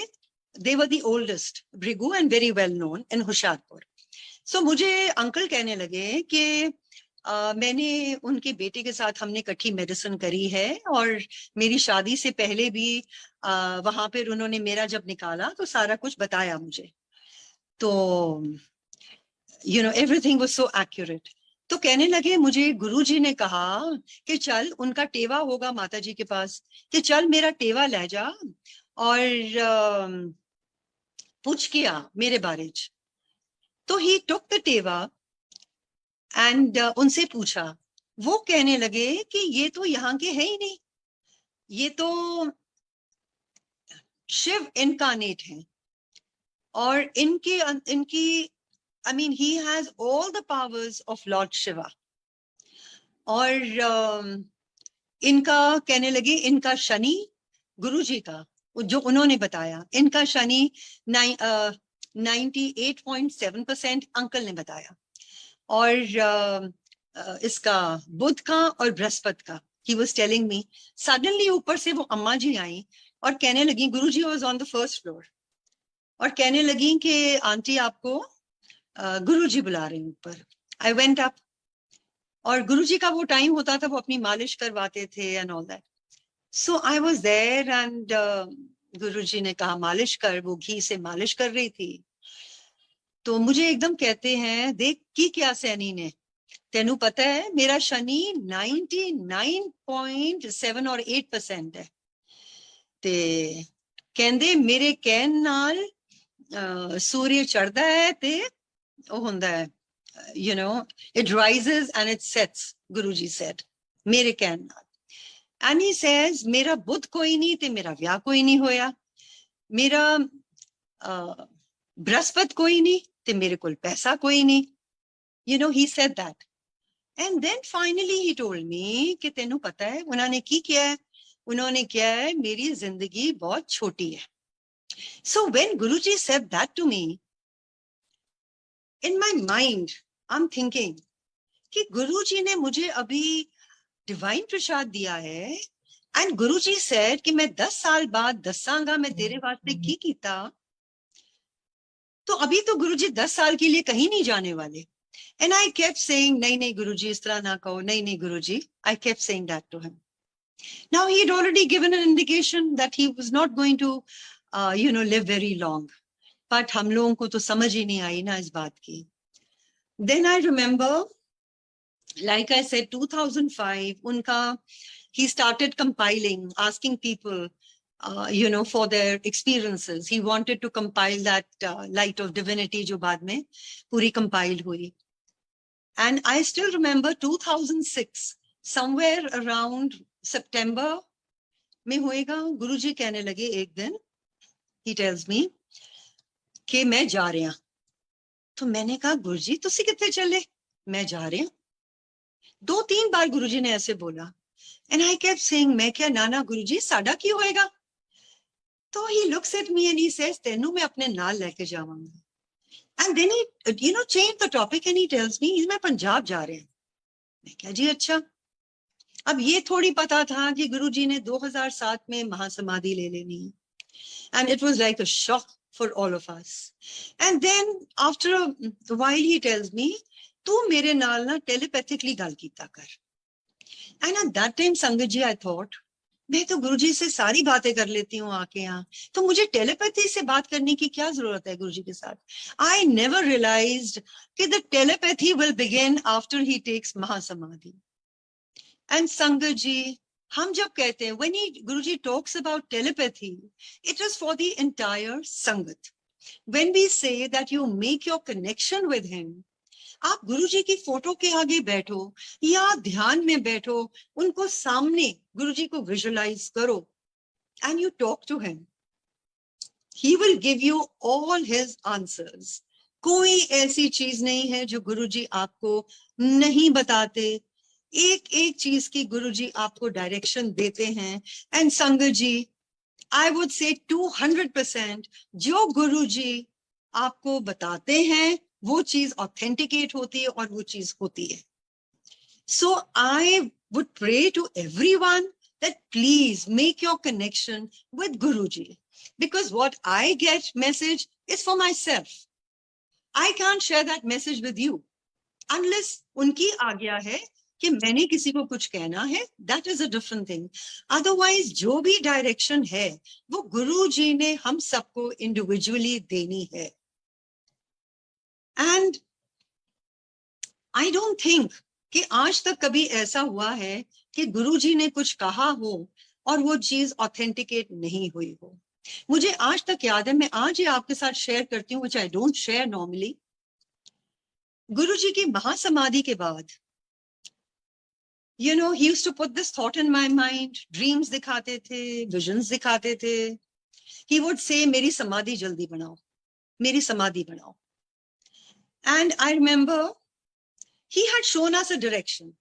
they were the oldest Bhrigu and very well known in Hoshiarpur. So मुझे अंकल कहने लगे कि मैंने उनके बेटे के साथ हमने इकट्ठी मेडिसिन करी है, और मेरी शादी से पहले भी वहां पर उन्होंने मेरा जब निकाला तो सारा कुछ बताया मुझे. तो everything was so accurate. तो कहने लगे मुझे गुरुजी ने कहा कि चल, उनका टेवा होगा माता जी के पास, कि चल मेरा टेवा ले जा और पूछ के आ मेरे बारे में. तो he took the टेवा एंड उनसे पूछा. वो कहने लगे कि ये तो यहाँ के है ही नहीं, ये तो शिव इनकारनेट हैं, और इनकी I mean, he has all the powers of Lord Shiva. और इनका कहने लगे, इनका शनि, गुरुजी का जो उन्होंने बताया, इनका शनि 98.7% अंकल ने बताया, और इसका बुध का और बृहस्पति का. He was telling me. Suddenly ऊपर से वो अम्मा जी आई और कहने लगी, गुरुजी was on the first floor, और कहने लगी कि आंटी आपको गुरुजी बुला रहे हैं ऊपर. I went up, और गुरुजी का वो टाइम होता था, वो अपनी मालिश करवाते थे and all that. So I was there and गुरुजी ने कहा मालिश कर, वो घी से मालिश कर रही थी. तो मुझे एकदम कहते हैं, देख की क्या सैनी ने, तेनू पता है मेरा शनि 99.7 और 8% है। ते कहंदे मेरे कहन नाल सूर्य चढ़दा है ते ਉਹ ਹੁੰਦਾ ਹੈ, you know, it rises and it sets, Guruji said, ਮੇਰੇ ਕਹਿਣ ਨਾਲ। And he says, ਮੇਰਾ ਬੁੱਧ ਕੋਈ ਨਹੀਂ ਤੇ ਮੇਰਾ ਵਿਆਹ ਕੋਈ ਨਹੀਂ ਹੋਇਆ, ਮੇਰਾ ਬ੍ਰਹਸਪਤ ਕੋਈ ਨਹੀਂ ਤੇ ਮੇਰੇ ਕੋਲ ਪੈਸਾ ਕੋਈ ਨਹੀਂ, you know, he said that. And then finally he told me कि तेनू पता है उन्होंने की किया है, उन्होंने किया है मेरी जिंदगी बहुत छोटी है। So when Guruji said that to me, in my mind I'm thinking कि गुरुजी ने मुझे अभी डिवाइन प्रसाद दिया है, एंड गुरुजी सेड कि मैं 10 साल बाद दसांगा मैं तेरे वास्ते की कीता, तो अभी तो गुरुजी 10 साल के लिए कहीं नहीं जाने वाले। And I kept saying, नहीं नहीं गुरुजी इस तरह ना कहो, नहीं नहीं गुरुजी, I kept saying that to him. Now he had already given an indication that he was not going to you know, live very long, but हम लोगों को तो समझ ही नहीं आई ना इस बात की। Then I remember, like I said, 2005 unka he started compiling, asking people you know, for their experiences. He wanted to compile that light of divinity jo baad mein puri compiled hui. And I still remember 2006, somewhere around September mein hoega, Guruji kehne lage ek din, he tells me कि मैं जा रहा हूं। तो मैंने कहा गुरुजी तुसी कितने चले? मैं जा रहा हूं। 2-3 बार गुरुजी ने ऐसे बोला, and I kept saying, मैं क्या नाना गुरुजी साडा की होएगा? तो he looks at me and he says, तेनू मैं अपने नाल लेके जावांगा। And then he, you know, changed the topic and he tells me, मैं पंजाब जा रहा हूं। मैं क्या जी अच्छा। अब ये थोड़ी पता था कि गुरुजी ने 2007 में महासमाधि ले लेनी है, and it was like a shock for all of us. And then after a while he tells me, तू मेरे नाल ना telepathically गल कीता कर। And at that time संगत जी I thought, मैं तो गुरुजी से सारी बातें कर लेती हूँ आके यहाँ, तो मुझे टेलीपैथी से बात करने की क्या जरूरत है गुरुजी के साथ। I never realized कि the telepathy will begin after he takes महासमाधि। And संगत जी, हम जब कहते हैं, when Guruji talks about telepathy, it is for the entire Sangat. When we say that you make your connection with him, आप गुरुजी की photo के आगे बैठो या ध्यान में बैठो, उनको सामने गुरुजी को विजुलाइज करो, and you talk to him. He will give you all his answers. कोई ऐसी चीज नहीं है जो गुरुजी आपको नहीं बताते, एक एक चीज की गुरुजी आपको डायरेक्शन देते हैं। एंड संगत जी, आई वुड से 200% जो गुरुजी आपको बताते हैं वो चीज ऑथेंटिकेट होती है और वो चीज होती है। So I would pray to everyone that please make your connection with Guruji, because what I get message is for myself. I can't share that message with you unless उनकी आज्ञा है कि मैंने किसी को कुछ कहना है, that is a different thing. Otherwise जो भी डायरेक्शन है वो गुरुजी ने हम सबको इंडिविजुअली देनी है। And I don't think कि आज तक कभी ऐसा हुआ है कि गुरुजी ने कुछ कहा हो और वो चीज ऑथेंटिकेट नहीं हुई हो। मुझे आज तक याद है, मैं आज ही आपके साथ शेयर करती हूँ, which I don't share normally. गुरुजी की महासमाधि के बाद, you know, he used to put this thought in my mind, dreams दिखाते थे, visions दिखाते थे। He would say, मेरी समाधि जल्दी बनाओ, मेरी समाधि बनाओ। And I remember he had shown us a direction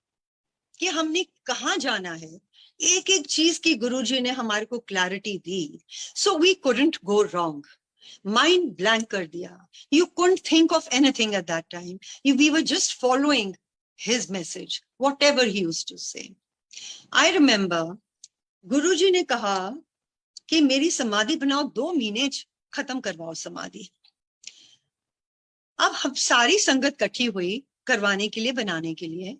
कि हमने कहाँ जाना है, एक एक चीज की गुरुजी ने हमारे को clarity the, so we couldn't go wrong. Mind blank कर दिया, you couldn't think of anything at that time, we were just following his message, whatever he used to say. I remember गुरुजी ने कहा कि मेरी समाधि बनाओ, 2 महीने खत्म करवाओ समाधि। अब हम सारी संगत इकट्ठी हुई करवाने के लिए, बनाने के लिए।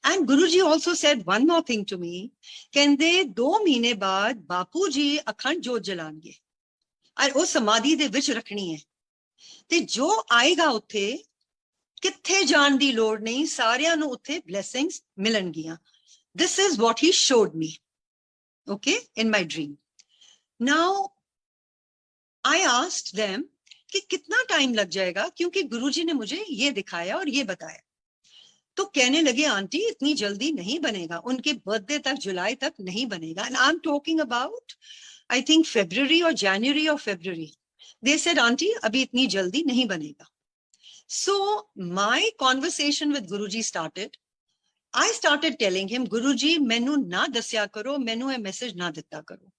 And Guruji also said one more thing to me, कहंदे 2 महीने बाद बापू जी अखंड जोत जलाएंगे और वो समाधि दे विच रखनी है। ਤੇ ਜੋ ਆਏਗਾ ਉੱਥੇ ਕਿੱਥੇ ਜਾਣ ਦੀ ਲੋੜ ਨਹੀਂ, ਸਾਰਿਆਂ ਨੂੰ ਉੱਥੇ ਬਲੇਸਿੰਗਸ ਮਿਲਣਗੀਆਂ। This is what he showed me, okay, in my dream. Now I asked them कि कितना टाइम लग जाएगा, क्योंकि गुरुजी ने मुझे ये दिखाया और ये बताया। तो कहने लगे आंटी इतनी जल्दी नहीं बनेगा, उनके बर्थडे तक, जुलाई तक नहीं बनेगा। And I'm talking about I think February or January or February. They said aunty अभी इतनी जल्दी नहीं बनेगा। So my conversation with Guruji started. I started telling him, Guruji मैनू ना दस्या करो, मैनू ये मैसेज ना दिता करो,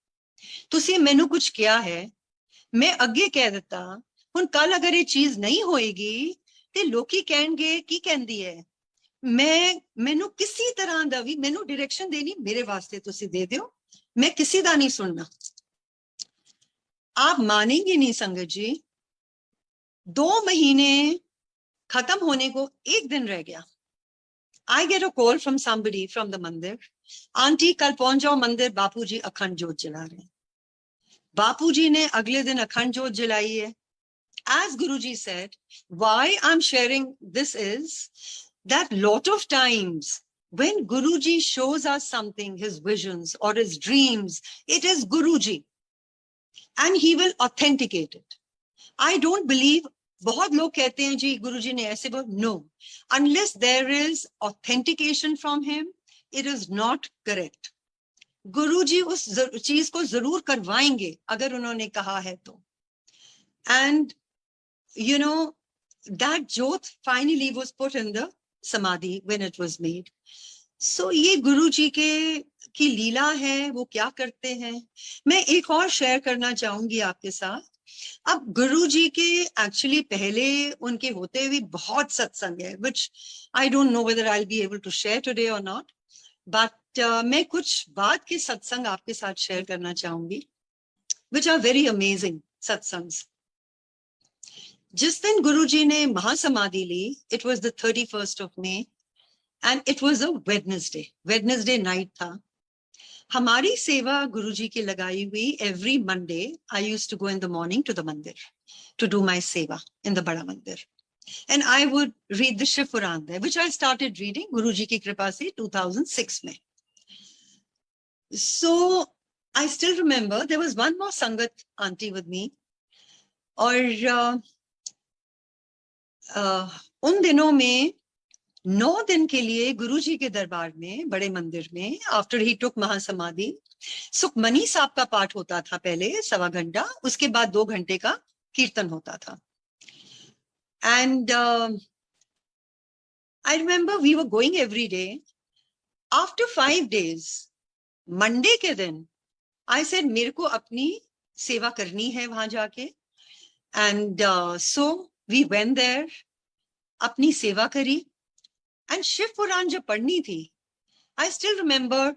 तुसी मैनू कुछ किया है, मैं अगे कह दिता, हुण कल अगर ये चीज नहीं होएगी ते लोकी कहणगे की कहंदी है। मैनू किसी तरह दा भी मैनू डायरेक्शन देनी मेरे वास्ते तुसी दे दियो, मैं किसी दा नहीं सुनना। आप मानेंगे नहीं संगत जी, 2 महीने खत्म होने को 1 दिन रह गया। I get a call from somebody from the मंदिर, आंटी कल पहुंच जाओ मंदिर, बापूजी अखंड जोत जला रहे हैं। बापूजी ने अगले दिन अखंड जोत जलाई है। As Guruji said, why I'm sharing this is that lot of times when Guruji shows us something, his visions or his dreams, it is Guruji and he will authenticate it. I don't believe, बहुत लोग कहते हैं जी गुरुजी ने ऐसे बोला, no, unless there is authentication from him, it is not correct. गुरुजी उस चीज को जरूर करवाएंगे अगर उन्होंने कहा है तो। And you know, that jyot finally was put in the samadhi when it was made. So ये गुरुजी के की लीला है, वो क्या करते हैं। मैं एक और शेयर करना चाहूंगी आपके साथ। अब गुरुजी के एक्चुअली पहले उनके होते हुए बहुत सत्संग है, which I don't know whether I'll be able to share today or not, but मैं कुछ बाद के सत्संग आपके साथ शेयर करना चाहूंगी, which are very amazing satsangs. जिस दिन गुरुजी ने महासमाधि ली, it was the 31st of May and it was a Wednesday night था। हमारी सेवा गुरुजी की लगाई हुई every Monday I used to go in the morning to the मंदिर to do my seva in the बड़ा मंदिर, and I would read the Shiv Puran there, which I started reading गुरुजी की कृपा से 2006 में। So I still remember there was one more संगत auntie with me, और उन दिनों में 9 दिन के लिए गुरुजी के दरबार में, बड़े मंदिर में, आफ्टर ही टुक महासमाधि, सुखमनी साहब का पाठ होता था पहले 1.25 घंटा, उसके बाद 2 घंटे का कीर्तन होता था। And I remember we were going every day. After 5 days, Monday के दिन आई सेड मेरे को अपनी सेवा करनी है वहां जाके, and so we went there, अपनी सेवा करी। एंड शिव पुराण जब पढ़नी थी, आई स्टिल रिमेम्बर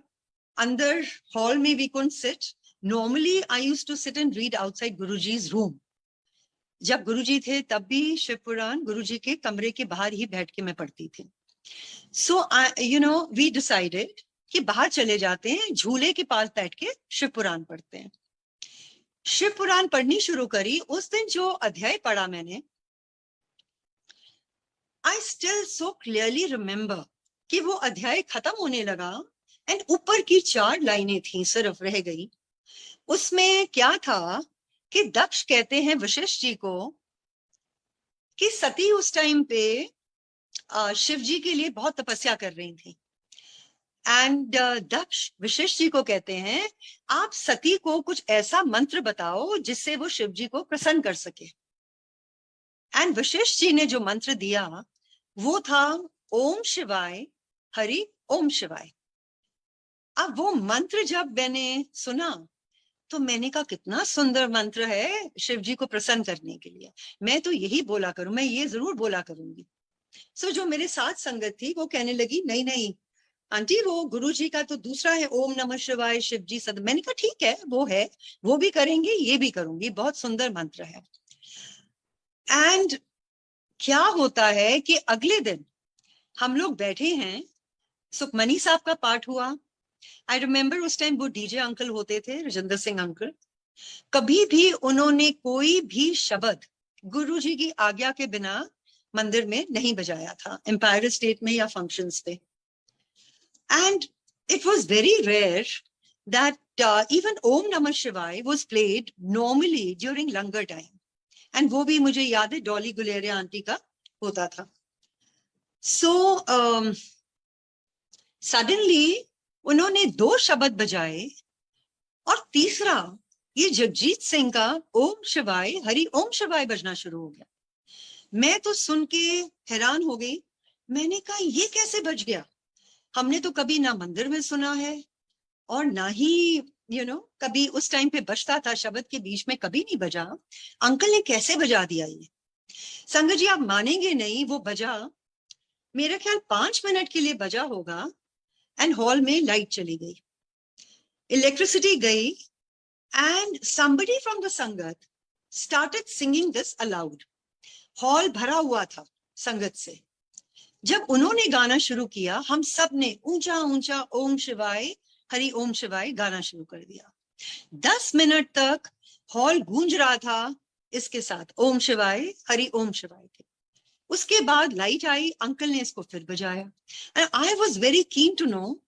अंदर हॉल में we couldn't sit, normally I used to sit and read outside Guruji's room. जब गुरुजी थे तब भी शिव पुराण गुरुजी के कमरे के बाहर ही बैठ के मैं पढ़ती थी। So you know we decided कि बाहर चले जाते हैं, झूले के पास बैठ के शिव पुराण पढ़ते हैं। शिव पुराण पढ़नी शुरू करी। उस दिन जो अध्याय पढ़ा मैंने, I still so clearly remember कि वो अध्याय खत्म होने लगा एंड ऊपर की 4 लाइनें थी सिर्फ रह गई। उसमें क्या था कि दक्ष कहते हैं वशिष्ठ जी को कि सती उस टाइम पे शिव जी के लिए बहुत तपस्या कर रही थी, एंड दक्ष वशिष्ठ जी को कहते हैं आप सती को कुछ ऐसा मंत्र बताओ जिससे वो शिव जी को प्रसन्न कर सके। एंड वशिष्ठ जी ने जो मंत्र दिया वो था ओम शिवाय हरि ओम शिवाय। अब वो मंत्र जब मैंने सुना तो मैंने कहा कितना सुंदर मंत्र है शिव जी को प्रसन्न करने के लिए, मैं तो यही बोला करूं, मैं ये जरूर बोला करूंगी। सो जो मेरे साथ संगत थी वो कहने लगी नहीं नहीं आंटी वो गुरु जी का तो दूसरा है ओम नमः शिवाय शिव जी सद। मैंने कहा ठीक है वो है, वो भी करेंगे, ये भी करूंगी, बहुत सुंदर मंत्र है। एंड क्या होता है कि अगले दिन हम लोग बैठे हैं, सुखमनी साहब का पाठ हुआ। आई रिमेम्बर उस टाइम वो डीजे अंकल होते थे, राजेंद्र सिंह अंकल। कभी भी उन्होंने कोई भी शब्द गुरुजी की आज्ञा के बिना मंदिर में नहीं बजाया था, एम्पायर स्टेट में या फंक्शंस पे. And it was very rare that even Om Namah Shivaya was played normally during langar time. एंड वो भी मुझे याद है डॉली गुलेरिया आंटी का होता था. सो सडनली उन्होंने 2 शब्द बजाए और तीसरा ये जगजीत सिंह का ओम शिवाय हरि ओम शिवाय बजना शुरू हो गया. मैं तो सुन के हैरान हो गई. मैंने कहा ये कैसे बज गया? हमने तो कभी ना मंदिर में सुना है और ना ही कभी उस टाइम पे बजता था, शब्द के बीच में कभी नहीं बजा. अंकल ने कैसे बजा दिया ये? संगत जी आप मानेंगे नहीं, वो बजा मेरा ख्याल 5 मिनट के लिए बजा होगा. एंड हॉल में लाइट चली गई, इलेक्ट्रिसिटी गई, एंड somebody from the संगत started singing this aloud. Hall भरा हुआ था संगत से. जब उन्होंने गाना शुरू किया, हम सब ने ऊंचा ऊंचा ओम शिवाय हरि ओम शिवाय गाना शुरू कर दिया. 10 मिनट तक हॉल गूंज रहा था इसके साथ ओम शिवाय हरि ओम शिवाय के. उसके बाद लाइट आई, अंकल ने इसको फिर बजाया. And I was very keen to know.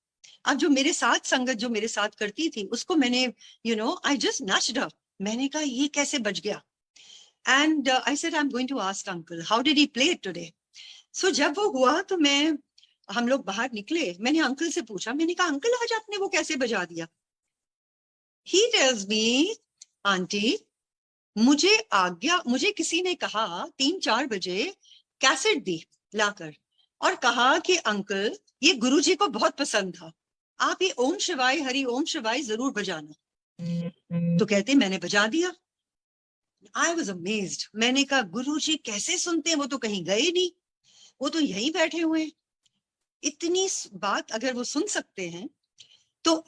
अब जो मेरे साथ संगत जो मेरे साथ करती थी उसको मैंने आई जस्ट नच्ड अप. मैंने कहा ये कैसे बज गया? And I said I am going to ask uncle how did he play it today. सो जब वो हुआ तो हम लोग बाहर निकले. मैंने अंकल से पूछा, मैंने कहा अंकल आज आपने वो कैसे बजा दिया? ही टेल्स मी, आंटी मुझे किसी ने कहा 3-4 बजे कैसेट दी लाकर और कहा कि अंकल ये गुरुजी को बहुत पसंद था, आप ये ओम शिवाय हरि ओम शिवाय जरूर बजाना. तो कहते मैंने बजा दिया. I was amazed. मैंने कहा गुरुजी कैसे सुनते हैं? वो तो कहीं गए नहीं, वो तो यहीं बैठे हुए हैं. इतनी बात अगर वो सुन सकते हैं तो.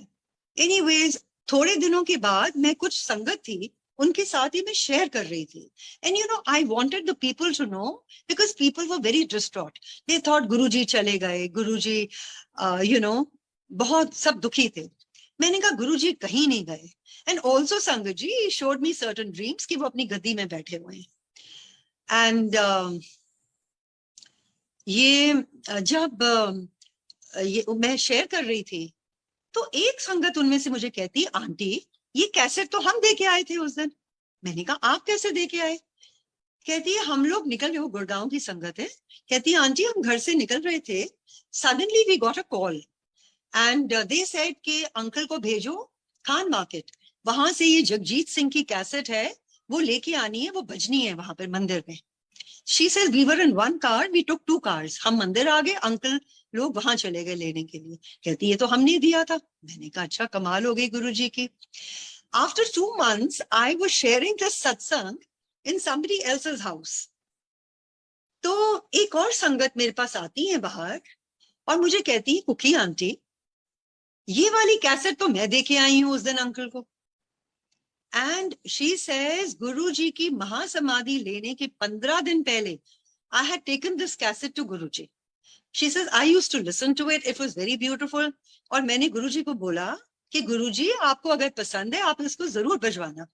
एनीवेज थोड़े दिनों के बाद मैं कुछ संगत थी उनके साथ ही मैं शेयर कर रही थी. And I wanted the people to know because people were very distraught. They thought Guruji चले गए, गुरुजी बहुत सब दुखी थे. मैंने कहा गुरुजी कहीं नहीं गए. एंड ऑल्सो संगत जी शोड मी सर्टन ड्रीम्स कि वो अपनी गद्दी में बैठे हुए हैं. एंड ये जब ये मैं शेयर कर रही थी तो एक संगत उनमें से मुझे कहती, आंटी ये कैसेट तो हम दे के आए थे उस दिन. मैंने कहा आप कैसे दे के आए? कहती है हम लोग निकल रहे, वो गुड़गांव की संगत है. कहती है आंटी हम घर से निकल रहे थे, suddenly we got a call and they said कि अंकल को भेजो खान मार्केट, वहां से ये जगजीत सिंह की कैसेट है वो लेके आनी है, वो बजनी है वहां पर मंदिर में. She says we were in one car, we took 2 cars. हम मंदिर आ गए, अंकल लोग वहां चले गए लेने के लिए. कहती है तो हमने दिया था. मैंने कहा अच्छा कमाल हो गई गुरुजी की. After 2 months, I was sharing this satsang in somebody else's house. तो एक और संगत मेरे पास आती है बाहर और मुझे कहती है कुकी आंटी ये वाली कैसेट तो मैं देके आई हूँ उस दिन अंकल को. And she says गुरुजी की महासमाधि लेने के 15 दिन पहले I had taken this cassette to Guruji. She says I used to listen to it. It was very beautiful. और मैंने गुरुजी को बोला कि गुरुजी आपको अगर पसंद है आप इसको जरूर बजवाना.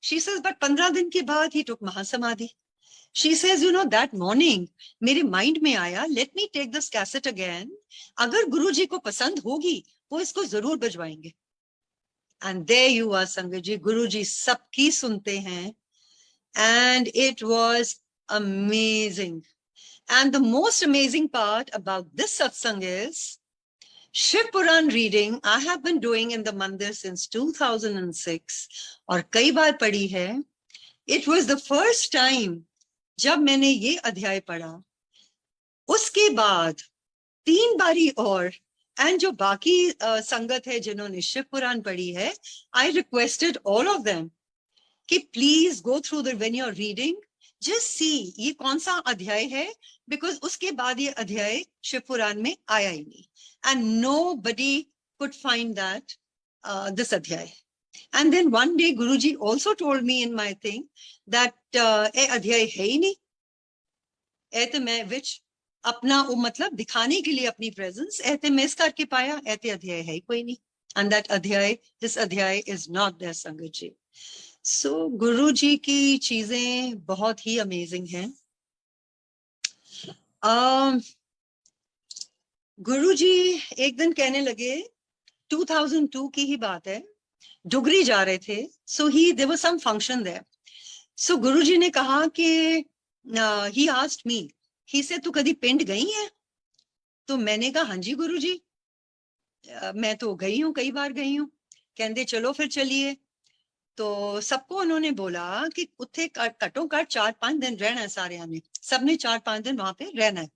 She says but 15 दिन के बाद he took महासमाधि. She says that morning मेरे माइंड में आया let me take this cassette again. अगर गुरुजी को पसंद होगी वो इसको जरूर बजवाएंगे. And there you are, Sangat ji. Guruji sabki sunte hain. And it was amazing. And the most amazing part about this satsang is Shiv Puran reading I have been doing in the mandir since 2006 और कई बार पढ़ी है. It was the first time जब मैंने ये अध्याय पढ़ा. उसके बाद 3 बारी और एंड जो बाकी संगत है जिन्होंने शिव पुराण पढ़ी है, I requested all of them कि please go through the when you are reading just see ये कौन सा अध्याय है, बिकॉज उसके बाद ये अध्याय शिव पुराण में आया ही नहीं. And nobody could find that this अध्याय. And then one day Guruji also told me in my thing that a अध्याय है ही नहीं. ऐते मैं विच अपना मतलब दिखाने के लिए अपनी प्रेजेंस ऐते मिस करके पाया. ऐते अध्याय है ही कोई नहीं. एंड दैट अध्याय, दिस अध्याय इज नॉट देयर संगत जी. सो गुरुजी की चीजें बहुत ही अमेजिंग हैं। गुरुजी एक दिन कहने लगे, 2002 की ही बात है, डुगरी जा रहे थे। So he there was some function there. So Guruji ने कहा कि ही आस्क्ड मी, ही से तू कभी पिंड गई है? तो मैंने कहा हाँ जी गुरुजी, मैं तो गई हूँ, कई बार गई हूँ। कहते चलो फिर चलिए। तो सबको उन्होंने बोला कि उत्थे कटो कट 4-5 दिन रहना है, सारे ने, सबने 4-5 दिन वहां पे रहना है।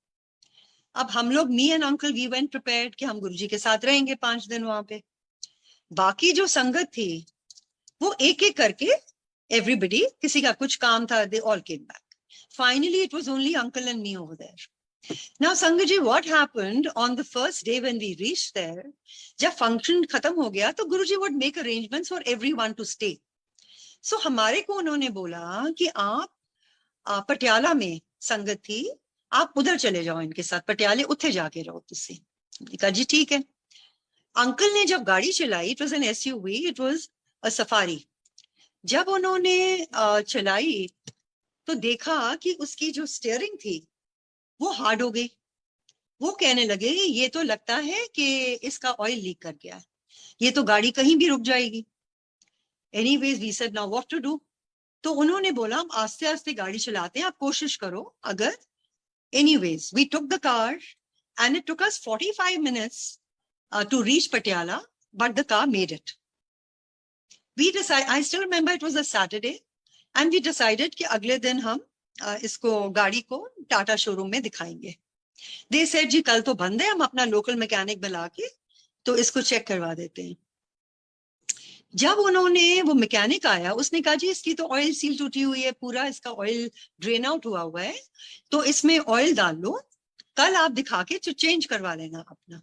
अब हम लोग, me and uncle, we went prepared कि हम गुरुजी के साथ रहेंगे 5 दिन वहां पे। बाकी जो संगत थी वो एक एक करके, एवरीबडी, किसी का कुछ काम था, they all came back. Finally it was only uncle and me over there. Now, Sangaji, what happened on the first day when we reached there? जब फंक्शन खत्म हो गया तो गुरुजी would make arrangements for everyone to stay. So हमारे को उन्होंने बोला कि आप पटियाला में संगत थी, आप उधर चले जाओ इनके साथ, पटियाले उठे जाके रहो तुसी। कहा जी ठीक है। अंकल ने जब गाड़ी चलाई, it was an SUV, it was a safari. जब उन्होंने चलाई तो देखा कि उसकी जो स्टीयरिंग थी वो हार्ड हो गई। वो कहने लगे ये तो लगता है कि इसका ऑयल लीक कर गया है, ये तो गाड़ी कहीं भी रुक जाएगी। Anyways we said now what to do. तो उन्होंने बोला हम आस्ते आस्ते गाड़ी चलाते हैं, आप कोशिश करो अगर। Anyways we took the car and it took us 45 minutes to reach Patiala, but the car made it. We decided, I still remember it was a Saturday, and we decided कि अगले दिन हम इसको, गाड़ी को टाटा शोरूम में दिखाएंगे। They said जी कल तो बंद है, हम अपना लोकल मैकेनिक बुला के तो इसको चेक करवा देते हैं। जब उन्होंने, वो मैकेनिक आया, उसने कहा जी इसकी तो ऑयल सील टूटी हुई है, पूरा इसका ऑयल ड्रेन आउट हुआ हुआ है, तो इसमें ऑयल डाल लो, कल आप दिखा के चेंज करवा लेना अपना।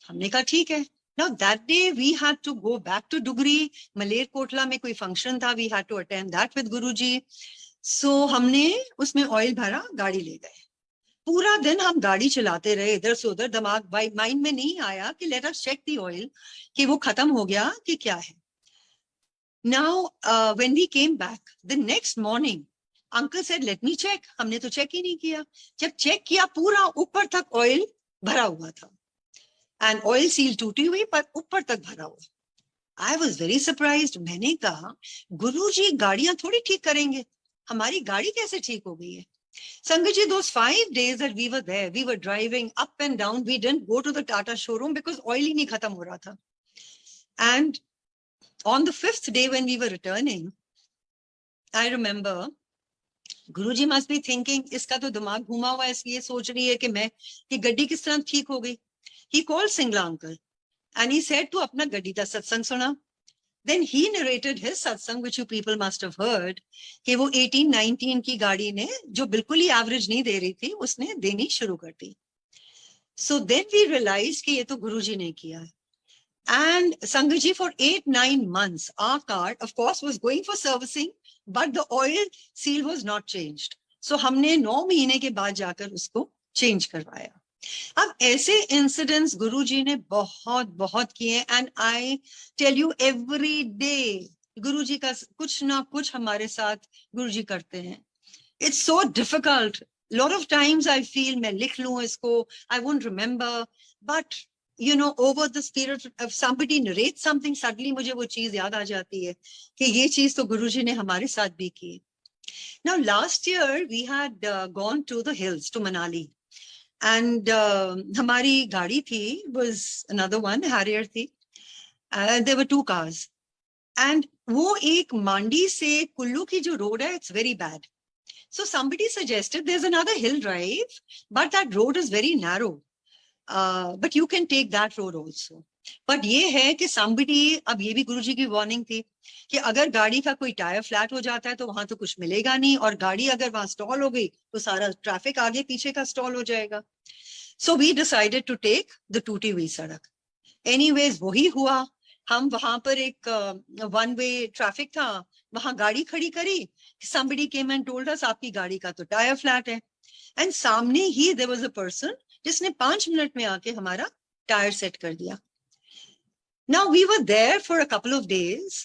हमने कहा ठीक है। Now that day we had to go back to Dugri, Malerkotla में कोई फंक्शन था, we had to attend that with Guruji. So हमने उसमें ऑयल भरा, गाड़ी ले गए। पूरा दिन हम गाड़ी चलाते रहे, इधर से उधर, दिमाग माइंड में नहीं आया कि let us check the oil कि वो खत्म हो गया कि क्या है। Now when we came back the next morning, uncle said let me check. हमने तो चेक ही नहीं किया। जब चेक किया, पूरा ऊपर तक ऑयल भरा हुआ था एंड ऑयल सील टूटी हुई पर ऊपर तक भरा हुआ। आई वॉज वेरी सरप्राइज्ड। मैंने कहा गुरुजी गाड़ियां थोड़ी ठीक करेंगे, हमारी गाड़ी कैसे ठीक हो गई है? Sangaji, those 5 days that we were there, we were driving up and down. We didn't go to the Tata showroom because oil ही नहीं खत्म हो रहा था. And on the 5th day when we were returning, I remember Guruji must be thinking, इसका तो दिमाग घुमा हुआ है, इसलिए सोच रही है कि मैं, कि गड्डी किस तरह ठीक हो गई। He called Singla uncle and he said तू अपना गड्डी का सत्संग सुना। Then he narrated his satsang, which you people must have heard, कि वो 18-19 की गाड़ी ने, जो बिल्कुल ही एवरेज नहीं दे रही थी, उसने देनी शुरू कर दी। So then we realized कि ये तो गुरुजी ने किया है। And Sangaji, for 8-9 months, our car, of course, was going for servicing, but the oil seal was not changed. So हमने 9 महीने के बाद जाकर उसको चेंज करवाया। अब ऐसे इंसिडेंट्स गुरुजी ने बहुत बहुत किए, and I tell you every day Guruji का कुछ ना कुछ हमारे साथ गुरुजी करते हैं। It's so difficult, lot of times I feel मैं लिख लूं इसको, I won't remember, but you know over the spirit of somebody narrate something, suddenly मुझे वो चीज याद आ जाती है कि ये चीज तो गुरुजी ने हमारे साथ भी की। Now last year we had gone to the hills, to Manali, and हमारी गाड़ी थी, was another one, Harrier थी, there were 2 cars, and वो एक मांडी से कुल्लू की जो रोड है, it's very bad. So somebody suggested there's another hill drive, but that road is very narrow, but you can take that road also. But ये है कि somebody, अब ये भी गुरुजी की वार्निंग थी कि अगर गाड़ी का कोई टायर फ्लैट हो जाता है तो वहां तो कुछ मिलेगा नहीं, और गाड़ी अगर वहां स्टॉल हो गई तो सारा ट्रैफिक आगे पीछे का स्टॉल हो जाएगा। So we decided to take the टूटी हुई सड़क। Anyways वही हुआ, हम वहां पर एक वन वे ट्रैफिक था, वहां गाड़ी खड़ी करी, somebody came and told us आपकी गाड़ी का तो टायर फ्लैट है, एंड सामने ही there was a person जिसने 5 मिनट में आके हमारा टायर सेट कर दिया। Now we were there for a couple of days.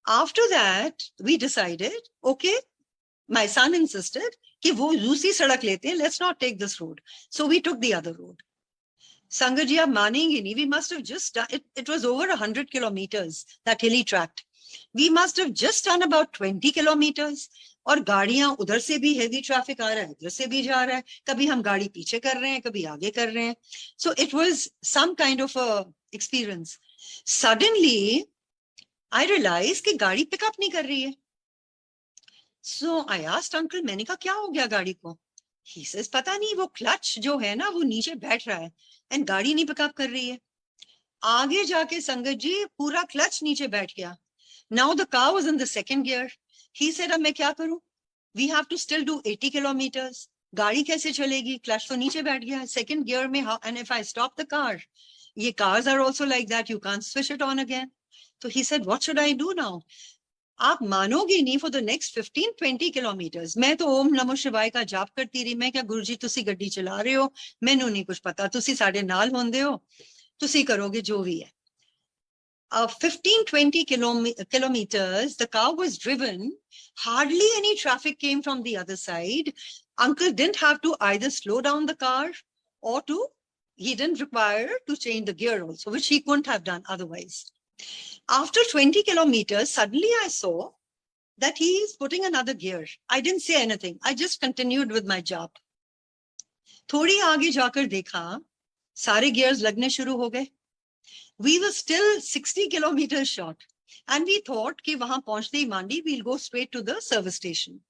After that, we decided, okay, my son insisted कि वो दूसरी सड़क लेते हैं, let's not take this road. So we took the other road. संगत जी आप मानेंगे नहीं, we must have just done, it was over 100 kilometers, that hilly tract. We must have just done about 20 kilometers. और गाड़ियां उधर से भी heavy traffic आ रहा है, उधर से भी जा रहा है, कभी हम गाड़ी पीछे कर रहे हैं, कभी आगे कर रहे हैं. So it was some kind of a experience. Suddenly, I realized कि गाड़ी pick up नहीं कर रही है. So I asked uncle, मैंने कहा क्या हो गया गाड़ी को? He says, पता नहीं, वो क्लच जो है ना वो नीचे बैठ रहा है एंड गाड़ी नहीं पिकअप कर रही है. आगे जाके संगत जी पूरा क्लच नीचे बैठ गया. Now the car was in the second gear. He said, अब मैं क्या करूं? We have to still do 80 kilometers. गाड़ी कैसे चलेगी? क्लच तो नीचे बैठ गया है सेकंड गियर में. And if I stop the car, ये cars are also like that. You can't switch it on again. So he said, what should I do now? आप मानोगे नहीं, फॉर द नेक्स्ट 15-20 किलोमीटर्स मैं तो ओम नमो शिवाय का जाप करती रही. मैं क्या गुरुजी तुसी गड्डी चला रहे हो, मैनू नहीं कुछ पता, तुसी साडे नाल होंदे हो, तुसी करोगे जो भी है. 15-20 kilometers the car was driven, hardly any traffic came from the other side. Uncle didn't have to either slow down the car or he didn't require to change the gear also, which he couldn't have done otherwise. After 20 kilometers, suddenly I saw that he is putting another gear. I didn't say anything. I just continued with my job. थोड़ी आगे जाकर देखा, सारे gears लगने शुरू हो गए. We were still 60 kilometers short. And we thought कि वहां पहुंचते ही मांडी, we'll go straight to the service station.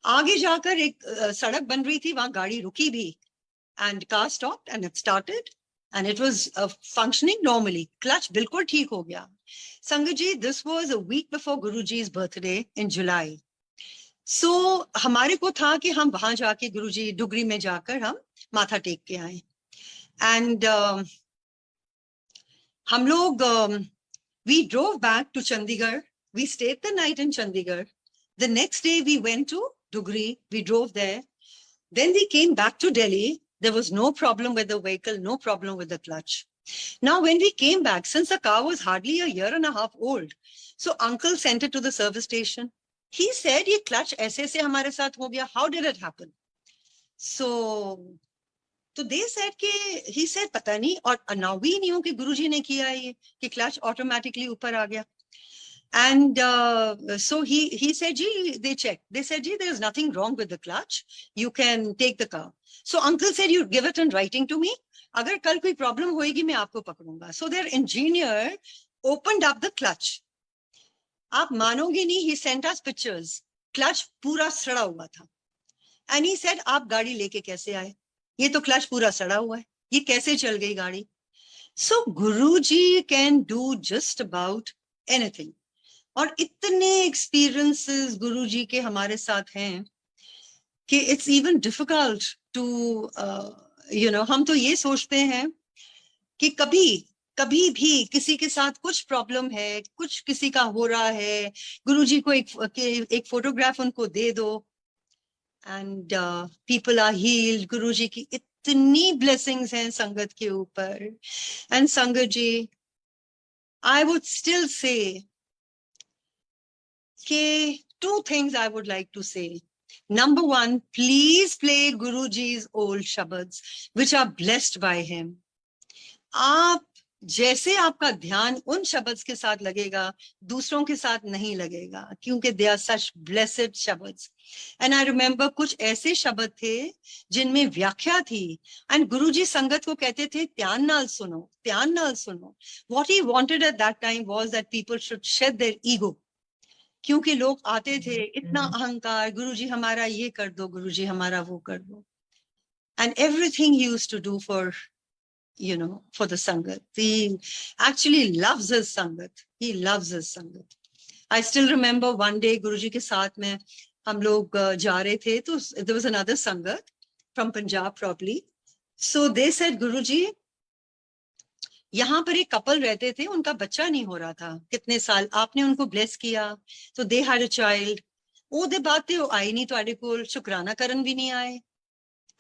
आगे जाकर एक सड़क बन रही थी, वहां गाड़ी रुकी भी. And car stopped and it started. And it was functioning normally. Clutch bilkul theek ho gaya. Sangat ji, this was a week before Guruji's birthday in July. So, हमारे को था कि हम वहां जाके गुरुजी डुगरी में जाकर हम माथा टेक के आए. And हम लोग we drove back to Chandigarh. We stayed the night in Chandigarh. The next day we went to Dugri. We drove there. Then we came back to Delhi. There was no problem with the vehicle, no problem with the clutch. Now, when we came back, since the car was hardly a year and a half old, so uncle sent it to the service station. He said, "Ye clutch aise hamare saath ho gaya. How did it happen?" So they said he said, "Pata nahi." Or now we knew कि गुरुजी ने किया है कि clutch automatically ऊपर आ गया. And so he said, "Gee," they checked. They said, "Gee, there is nothing wrong with the clutch. You can take the car." So uncle said, "You give it in writing to me. अगर कल कोई problem होएगी मैं आपको पकड़ूंगा." So their engineer opened up the clutch. आप मानोगे नहीं, he sent us pictures. Clutch पूरा सड़ा हुआ था. And he said, आप गाड़ी लेके कैसे आए? ये तो clutch पूरा सड़ा हुआ है. ये कैसे चल गई गाड़ी? So Guruji can do just about anything. और इतने experiences गुरुजी के हमारे साथ हैं कि it's even difficult to हम तो ये सोचते हैं कि कभी भी किसी के साथ कुछ प्रॉब्लम है, कुछ किसी का हो रहा है, गुरुजी को एक फोटोग्राफ उनको दे दो and people are healed. गुरुजी की इतनी blessings हैं संगत के ऊपर. And संगत जी, I would still say कि two things I would like to say. Number one, please play Guruji's old shabads, which are blessed by him. आप जैसे आपका ध्यान उन शब्द के साथ लगेगा, दूसरों के साथ नहीं लगेगा, क्योंकि they are such blessed शब्द. And I remember कुछ ऐसे शब्द थे जिनमें व्याख्या थी. And गुरुजी संगत को कहते थे ध्यान नाल सुनो, ध्यान नाल सुनो. What he wanted at that time was that people should shed their ego. क्योंकि लोग आते थे इतना अहंकार, गुरुजी हमारा ये कर दो, गुरुजी हमारा वो कर दो. And everything he used to do for for the Sangat. He actually loves his Sangat. He loves his Sangat. I still remember one day Guruji के साथ में हम लोग जा रहे थे, तो there was another Sangat from Punjab probably. So they said, Guruji, यहाँ पर एक कपल रहते थे, उनका बच्चा नहीं हो रहा था कितने साल, आपने उनको ब्लेस किया, तो they had a child. ਉਹਦੇ ਬਾਅਦ ਤੇ ਉਹ ਆਏ नहीं ਤੁਹਾਡੇ ਕੋਲ, शुक्राना करन भी नहीं आए.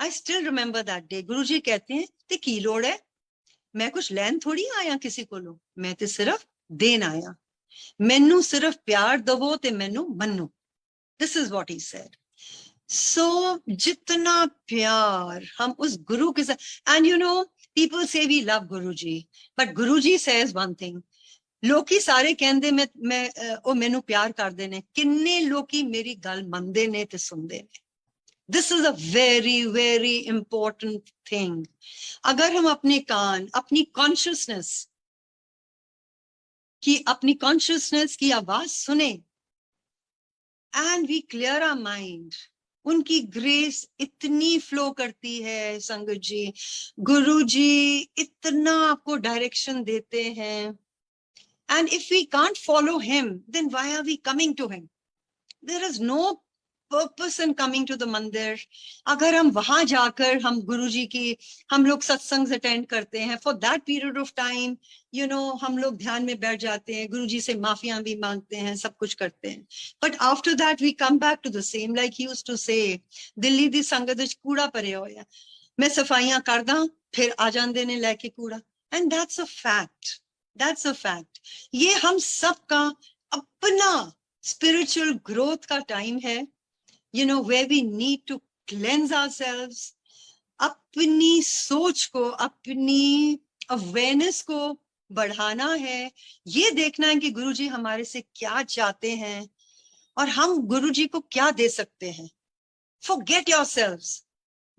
I still remember that day. गुरुजी कहते हैं ते की लोड़ है, मैं कुछ लैन थोड़ी आया किसी को लो, मैं तो सिर्फ देन आया. मैनू सिर्फ प्यार दवो ते मैनू मन्नो. This is what he said. So जितना प्यार हम उस गुरु के साथ, and you know people say we love Guruji, but Guruji says one thing. लोकी सारे कहंदे मैं ओ मैनू प्यार करदे ने, किन्ने लोकी मेरी गल मनदे ने ते सुनदे ने. This is a very very important thing. अगर हम अपने कान, अपनी कॉन्शियसनेस की आवाज सुने, and we clear our mind, उनकी ग्रेस इतनी फ्लो करती है संगत जी. गुरु जी इतना आपको डायरेक्शन देते हैं. And if we can't follow him, then why are we coming to him? There is no purpose in coming to the mandir. अगर हम वहां जाकर हम गुरुजी की, हम लोग सत्संग अटेंड करते हैं, for that period of time you know हम लोग ध्यान में बैठ जाते हैं, गुरुजी से माफिया भी मांगते हैं, सब कुछ करते हैं, but after that we come back to the same. Like he used to say, Delhi दी संगत विच कूड़ा भरिया होया, मैं सफाइयां करदा, फिर आ जांदे ने लेके कूड़ा. And that's a fact, that's a fact. ये हम सबका अपना स्पिरिचुअल ग्रोथ का टाइम है, you know, where we need to cleanse ourselves. अपनी सोच को, अपनी अवेयरनेस को बढ़ाना है. ये देखना है कि गुरुजी हमारे से क्या चाहते हैं और हम गुरुजी को क्या दे सकते हैं. Forget yourselves.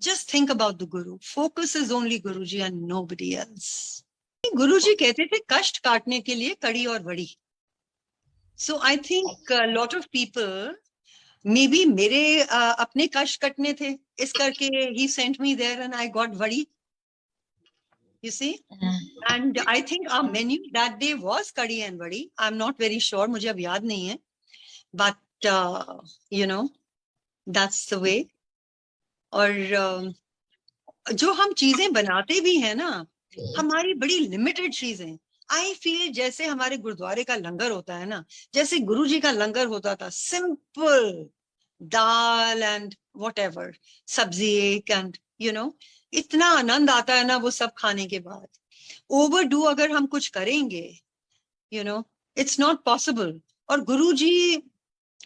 Just think about the Guru. Focus is only Guruji and nobody else. गुरुजी कहते थे कष्ट काटने के लिए कड़ी और वड़ी. So I think a lot of people, may be मेरे अपने कष्ट कटने थे, इस करके he sent me there and I got वड़ी. You see? And I think our menu that day was कड़ी and वड़ी. I'm not very sure, मुझे अब याद नहीं है. But you know, that's the way. और जो हम चीजें बनाते भी हैं ना, हमारी बड़ी लिमिटेड चीजें. आई फील जैसे हमारे गुरुद्वारे का लंगर होता है ना, जैसे गुरुजी का लंगर होता था, सिंपल दाल एंड whatever, सब्जी एक, एंड यू नो इतना आनंद आता है ना वो सब खाने के बाद. ओवरडू अगर हम कुछ करेंगे, you know it's not possible. और गुरुजी,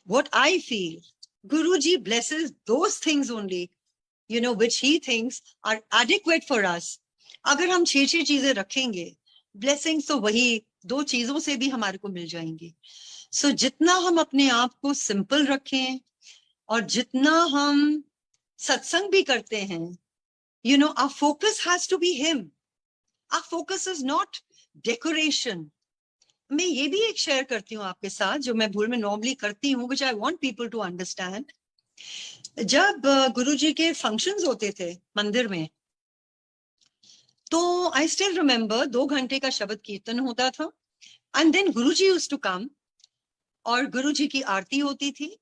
what I feel, Guruji blesses those things only, you know, which he thinks are adequate for us. अगर हम 6 चीजें रखेंगे, blessings तो वही 2 चीजों से भी हमारे को मिल जाएंगी. So जितना हम अपने आप को सिंपल रखें और जितना हम सत्संग भी करते हैं, you know, our focus has to be him. Our focus is not decoration. मैं ये भी एक शेयर करती हूँ आपके साथ, जो मैं भूल में नॉर्मली करती हूँ, which I want people to understand. जब गुरुजी के फंक्शंस होते थे मंदिर में, तो आई स्टिल रिमेम्बर 2 घंटे का शब्द कीर्तन होता था, and then Guruji used to come और गुरुजी की आरती होती थी.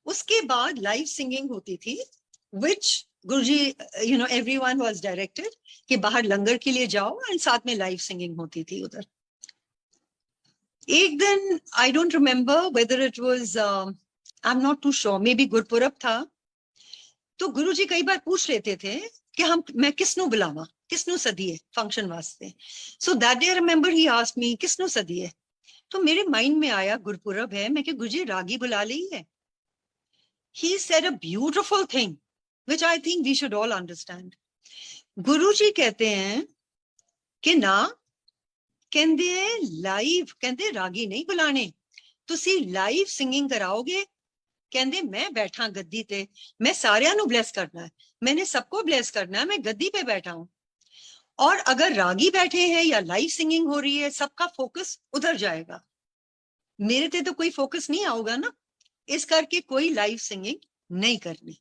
उसके बाद लाइव सिंगिंग होती थी, which Guruji, you know, everyone was directed कि बाहर लंगर के लिए जाओ, एंड साथ में लाइव सिंगिंग होती थी उधर. एक दिन I don't remember whether it was, I am not too sure, maybe Gurpurab था. तो गुरुजी कई बार पूछ लेते थे कि मैं किसनु बुलावा, किसनु सदिए फंक्शन वास्ते. So that day I remember he asked me किसनु सदिए. तो मेरे माइंड में आया गुरपुरब है, मैं कि गुरुजी रागी बुला ली है. He said a beautiful thing, which I think we should all understand. गुरुजी कहते हैं कि ना, कहते लाइव, कहते रागी नहीं बुलाने, तुसी लाइव सिंगिंग कराओगे. कहते मैं बैठा गद्दी ते, मैं सारियां नु ब्लेस करना है, मैंने सबको ब्लेस करना है, मैं गद्दी पे बैठा हूं. और अगर रागी बैठे हैं या लाइव सिंगिंग हो रही है, सबका फोकस उधर जाएगा, मेरे ते तो कोई फोकस नहीं आओगा ना. इस करके कोई लाइव सिंगिंग नहीं करनी,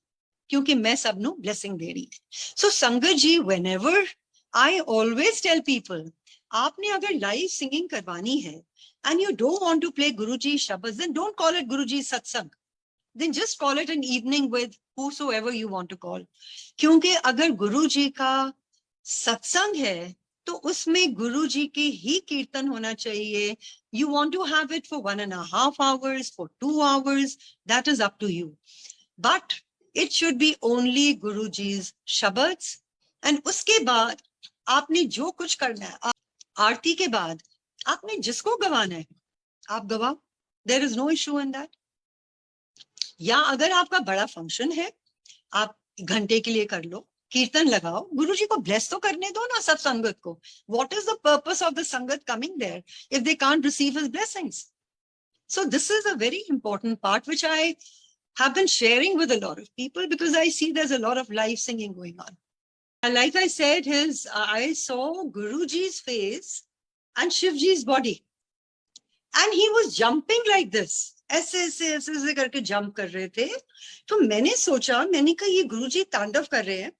क्योंकि मैं सबनु ब्लेसिंग दे रही. So sangat ji, whenever I always tell people, आपने अगर लाइव सिंगिंग करवानी है and you don't want to play Guruji Shabad, then don't call it Guruji Satsang. Then just call it an evening with whosoever you want to call. क्योंकि अगर गुरुजी का सत्संग है तो उसमें गुरुजी के ही कीर्तन होना चाहिए. You want to have it for 1.5 hours, for 2 hours, that is up to you. But it should be only Guruji's Shabads. And उसके बाद आपने जो कुछ करना है, आरती के बाद आपने जिसको गवाना है, आप गवाह, there is no issue in that. या अगर आपका बड़ा फंक्शन है, आप घंटे के लिए कर लो, कीर्तन लगाओ, गुरुजी को ब्लेस तो करने दो ना सब संगत को। What is the purpose of the sangat coming there if they can't receive his blessings? So this is a very important part which I have been sharing with a lot of people because I see there's a lot of live singing going on. And like I said, I saw Guruji's face and Shivji's body, and he was jumping like this. ऐसे ऐसे ऐसे ऐसे करके jump कर रहे थे। तो मैंने सोचा, मैंने कहा ये गुरुजी तांडव कर रहे हैं,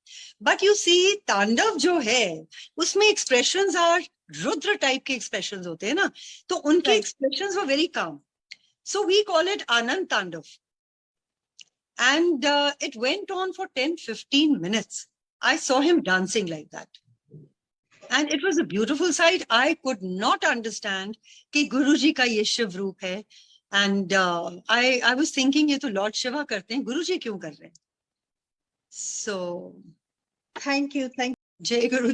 बट यू सी तांडव जो है उसमें एक्सप्रेशंस आर रुद्र टाइप के एक्सप्रेशंस होते हैं ना, तो उनके expressions were very calm. So we call it Anand Tandav. And it went on for 10-15 minutes. I saw him dancing like that. And it was a beautiful sight. I could not understand कि Guruji का ये शिव रूप है. And I was thinking ये तो Lord Shiva करते हैं, Guruji क्यों कर रहे हैं? So, thank you. Jai Guru.